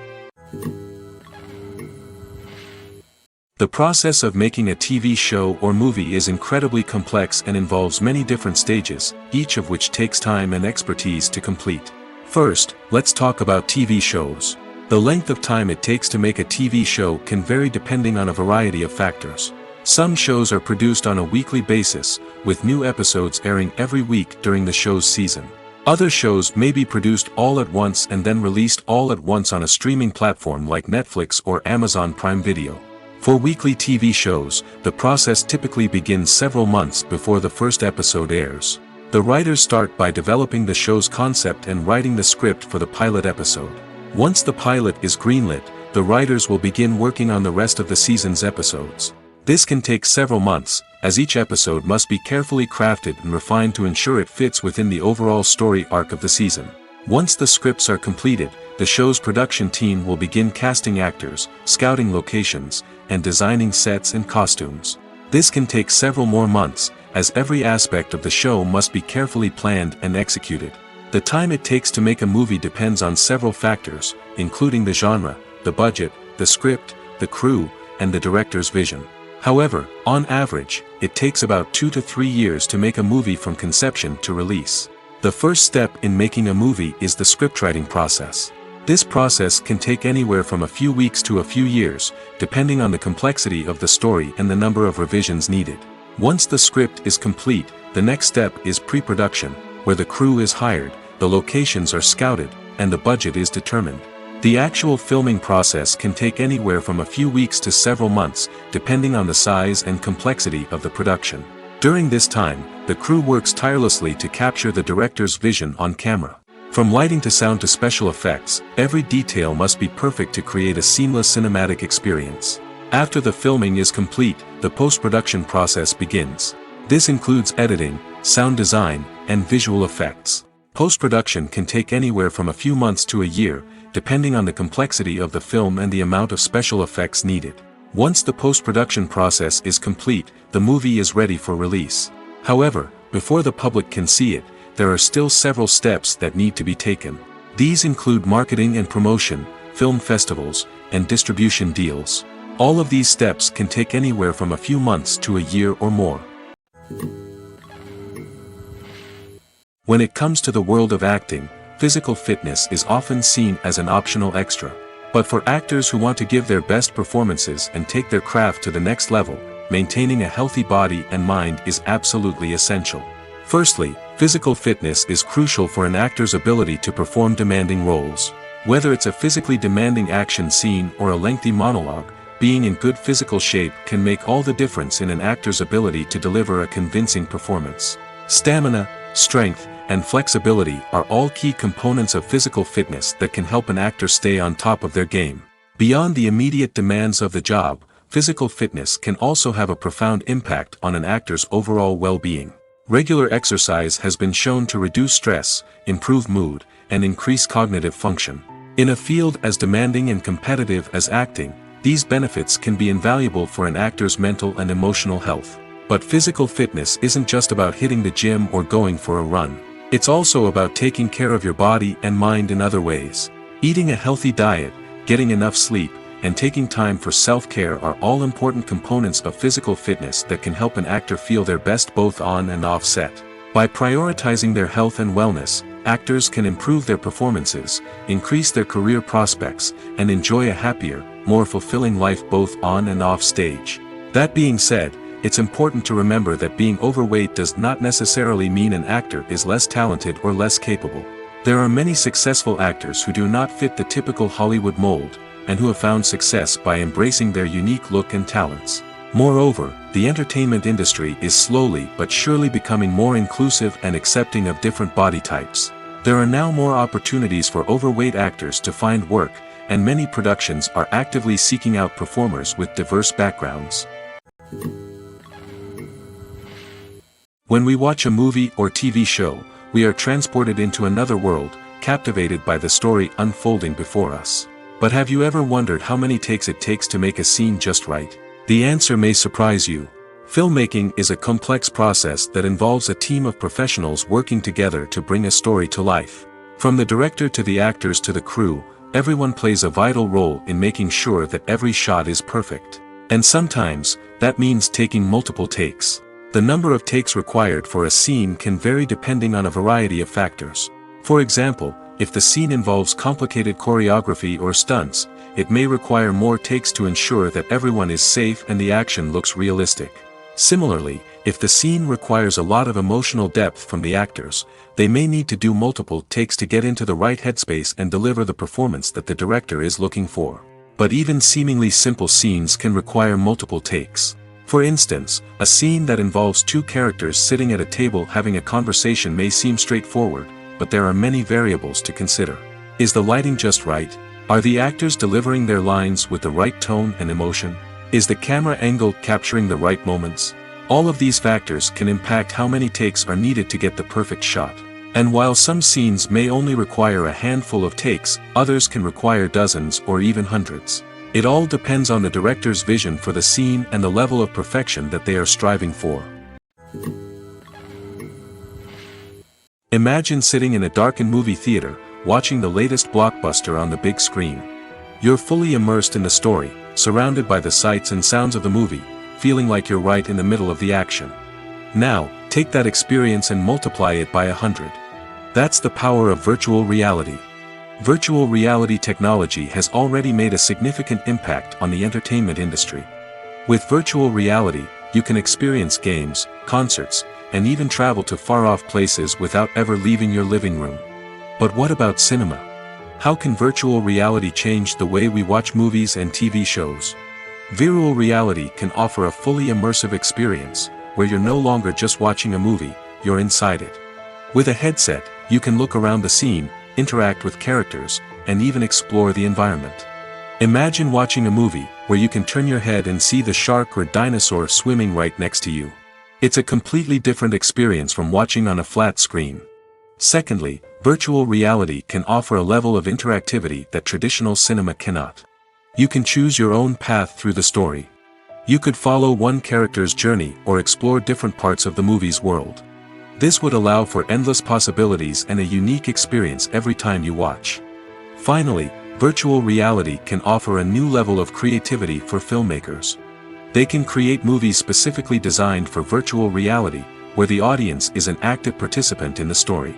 The process of making a TV show or movie is incredibly complex and involves many different stages, each of which takes time and expertise to complete. First, let's talk about TV shows. The length of time it takes to make a TV show can vary depending on a variety of factors. Some shows are produced on a weekly basis, with new episodes airing every week during the show's season. Other shows may be produced all at once and then released all at once on a streaming platform like Netflix or Amazon Prime Video. For weekly TV shows, the process typically begins several months before the first episode airs. The writers start by developing the show's concept and writing the script for the pilot episode. Once the pilot is greenlit, the writers will begin working on the rest of the season's episodes. This can take several months, as each episode must be carefully crafted and refined to ensure it fits within the overall story arc of the season. Once the scripts are completed, the show's production team will begin casting actors, scouting locations, and designing sets and costumes. This can take several more months, as every aspect of the show must be carefully planned and executed. The time it takes to make a movie depends on several factors, including the genre, the budget, the script, the crew, and the director's vision. However, on average, it takes about 2 to 3 years to make a movie from conception to release. The first step in making a movie is the scriptwriting process. This process can take anywhere from a few weeks to a few years, depending on the complexity of the story and the number of revisions needed. Once the script is complete, the next step is pre-production, where the crew is hired, the locations are scouted, and the budget is determined. The actual filming process can take anywhere from a few weeks to several months, depending on the size and complexity of the production. During this time, the crew works tirelessly to capture the director's vision on camera. From lighting to sound to special effects, every detail must be perfect to create a seamless cinematic experience. After the filming is complete, the post-production process begins. This includes editing, sound design, and visual effects. Post-production can take anywhere from a few months to a year, depending on the complexity of the film and the amount of special effects needed. Once the post-production process is complete, the movie is ready for release. However, before the public can see it, there are still several steps that need to be taken. These include marketing and promotion, film festivals, and distribution deals. All of these steps can take anywhere from a few months to a year or more. When it comes to the world of acting, physical fitness is often seen as an optional extra. But for actors who want to give their best performances and take their craft to the next level, maintaining a healthy body and mind is absolutely essential. Firstly, physical fitness is crucial for an actor's ability to perform demanding roles. Whether it's a physically demanding action scene or a lengthy monologue, being in good physical shape can make all the difference in an actor's ability to deliver a convincing performance. Stamina, strength, and flexibility are all key components of physical fitness that can help an actor stay on top of their game. Beyond the immediate demands of the job, physical fitness can also have a profound impact on an actor's overall well-being. Regular exercise has been shown to reduce stress, improve mood, and increase cognitive function. In a field as demanding and competitive as acting, these benefits can be invaluable for an actor's mental and emotional health. But physical fitness isn't just about hitting the gym or going for a run. It's also about taking care of your body and mind in other ways. Eating a healthy diet, getting enough sleep, and taking time for self-care are all important components of physical fitness that can help an actor feel their best both on and off set. By prioritizing their health and wellness, actors can improve their performances, increase their career prospects, and enjoy a happier, more fulfilling life both on and off stage. That being said, it's important to remember that being overweight does not necessarily mean an actor is less talented or less capable. There are many successful actors who do not fit the typical Hollywood mold, and who have found success by embracing their unique look and talents. Moreover, the entertainment industry is slowly but surely becoming more inclusive and accepting of different body types. There are now more opportunities for overweight actors to find work, and many productions are actively seeking out performers with diverse backgrounds. When we watch a movie or TV show, we are transported into another world, captivated by the story unfolding before us. But have you ever wondered how many takes it takes to make a scene just right? The answer may surprise you. Filmmaking is a complex process that involves a team of professionals working together to bring a story to life. From the director to the actors to the crew, everyone plays a vital role in making sure that every shot is perfect. And sometimes, that means taking multiple takes. The number of takes required for a scene can vary depending on a variety of factors. For example, if the scene involves complicated choreography or stunts, it may require more takes to ensure that everyone is safe and the action looks realistic. Similarly, if the scene requires a lot of emotional depth from the actors, they may need to do multiple takes to get into the right headspace and deliver the performance that the director is looking for. But even seemingly simple scenes can require multiple takes. For instance, a scene that involves two characters sitting at a table having a conversation may seem straightforward, but there are many variables to consider. Is the lighting just right? Are the actors delivering their lines with the right tone and emotion? Is the camera angle capturing the right moments? All of these factors can impact how many takes are needed to get the perfect shot. And while some scenes may only require a handful of takes, others can require dozens or even hundreds. It all depends on the director's vision for the scene and the level of perfection that they are striving for. Imagine sitting in a darkened movie theater, watching the latest blockbuster on the big screen. You're fully immersed in the story, surrounded by the sights and sounds of the movie, feeling like you're right in the middle of the action. Now, take that experience and multiply it by 100. That's the power of virtual reality. Virtual reality technology has already made a significant impact on the entertainment industry. With virtual reality, you can experience games, concerts, and even travel to far-off places without ever leaving your living room. But what about cinema? How can virtual reality change the way we watch movies and TV shows? Virtual reality can offer a fully immersive experience, where you're no longer just watching a movie, you're inside it. With a headset, you can look around the scene, interact with characters, and even explore the environment. Imagine watching a movie, where you can turn your head and see the shark or dinosaur swimming right next to you. It's a completely different experience from watching on a flat screen. Secondly, virtual reality can offer a level of interactivity that traditional cinema cannot. You can choose your own path through the story. You could follow one character's journey or explore different parts of the movie's world. This would allow for endless possibilities and a unique experience every time you watch. Finally, virtual reality can offer a new level of creativity for filmmakers. They can create movies specifically designed for virtual reality, where the audience is an active participant in the story.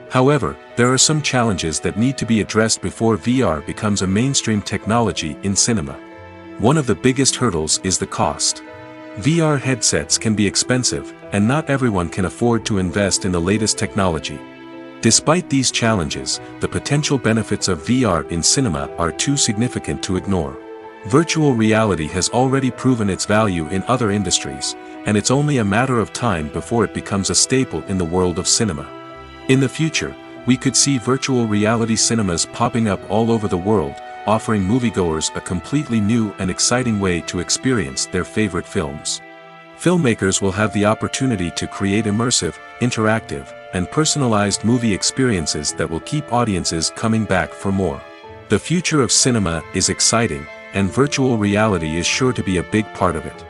However, there are some challenges that need to be addressed before VR becomes a mainstream technology in cinema. One of the biggest hurdles is the cost. VR headsets can be expensive, and not everyone can afford to invest in the latest technology. Despite these challenges, the potential benefits of VR in cinema are too significant to ignore. Virtual reality has already proven its value in other industries, and it's only a matter of time before it becomes a staple in the world of cinema. In the future, we could see virtual reality cinemas popping up all over the world, offering moviegoers a completely new and exciting way to experience their favorite films. Filmmakers will have the opportunity to create immersive, interactive, and personalized movie experiences that will keep audiences coming back for more. The future of cinema is exciting, and virtual reality is sure to be a big part of it.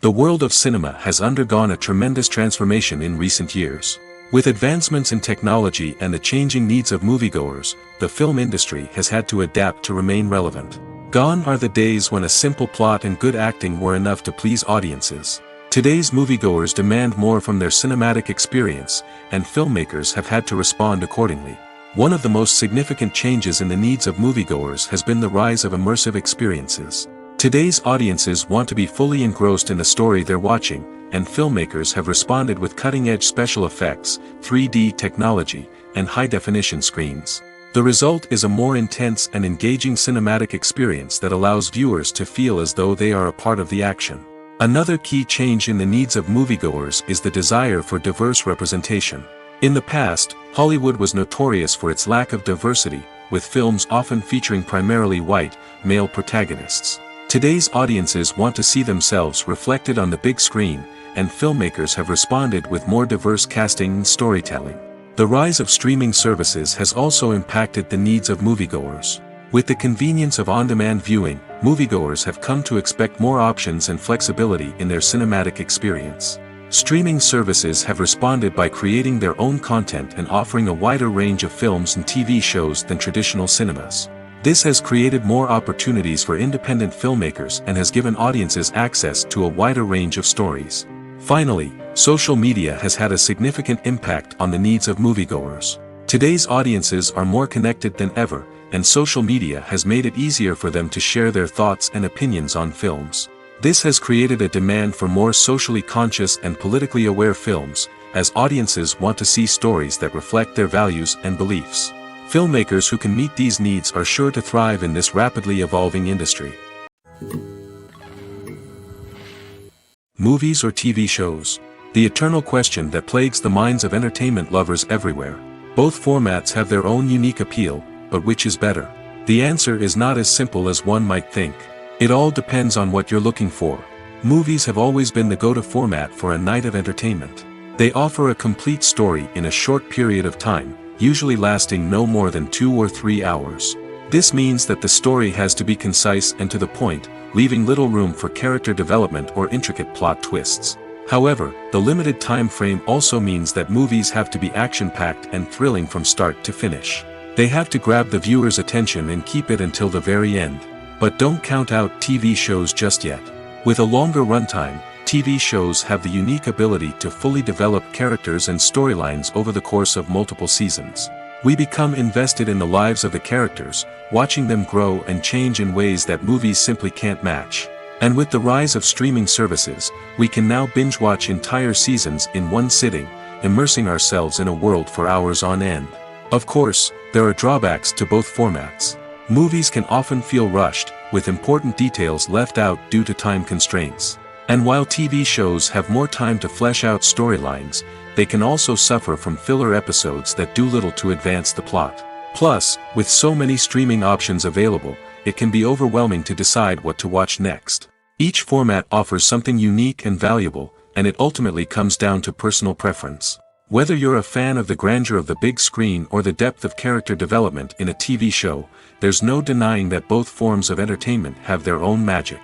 The world of cinema has undergone a tremendous transformation in recent years. With advancements in technology and the changing needs of moviegoers, the film industry has had to adapt to remain relevant. Gone are the days when a simple plot and good acting were enough to please audiences. Today's moviegoers demand more from their cinematic experience, and filmmakers have had to respond accordingly. One of the most significant changes in the needs of moviegoers has been the rise of immersive experiences. Today's audiences want to be fully engrossed in the story they're watching, and filmmakers have responded with cutting-edge special effects, 3D technology, and high-definition screens. The result is a more intense and engaging cinematic experience that allows viewers to feel as though they are a part of the action. Another key change in the needs of moviegoers is the desire for diverse representation. In the past, Hollywood was notorious for its lack of diversity, with films often featuring primarily white, male protagonists. Today's audiences want to see themselves reflected on the big screen, and filmmakers have responded with more diverse casting and storytelling. The rise of streaming services has also impacted the needs of moviegoers. With the convenience of on-demand viewing, moviegoers have come to expect more options and flexibility in their cinematic experience. Streaming services have responded by creating their own content and offering a wider range of films and TV shows than traditional cinemas. This has created more opportunities for independent filmmakers and has given audiences access to a wider range of stories. Finally, social media has had a significant impact on the needs of moviegoers. Today's audiences are more connected than ever, and social media has made it easier for them to share their thoughts and opinions on films. This has created a demand for more socially conscious and politically aware films, as audiences want to see stories that reflect their values and beliefs. Filmmakers who can meet these needs are sure to thrive in this rapidly evolving industry. Movies or TV shows? The eternal question that plagues the minds of entertainment lovers everywhere. Both formats have their own unique appeal, but which is better? The answer is not as simple as one might think. It all depends on what you're looking for. Movies have always been the go-to format for a night of entertainment. They offer a complete story in a short period of time, usually lasting no more than 2 or 3 hours. This means that the story has to be concise and to the point, leaving little room for character development or intricate plot twists. However, the limited time frame also means that movies have to be action-packed and thrilling from start to finish. They have to grab the viewer's attention and keep it until the very end. But don't count out TV shows just yet. With a longer runtime, TV shows have the unique ability to fully develop characters and storylines over the course of multiple seasons. We become invested in the lives of the characters, watching them grow and change in ways that movies simply can't match. And with the rise of streaming services, we can now binge-watch entire seasons in one sitting, immersing ourselves in a world for hours on end. Of course, there are drawbacks to both formats. Movies can often feel rushed, with important details left out due to time constraints. And while TV shows have more time to flesh out storylines, they can also suffer from filler episodes that do little to advance the plot. Plus, with so many streaming options available, it can be overwhelming to decide what to watch next. Each format offers something unique and valuable, and it ultimately comes down to personal preference. Whether you're a fan of the grandeur of the big screen or the depth of character development in a TV show, there's no denying that both forms of entertainment have their own magic.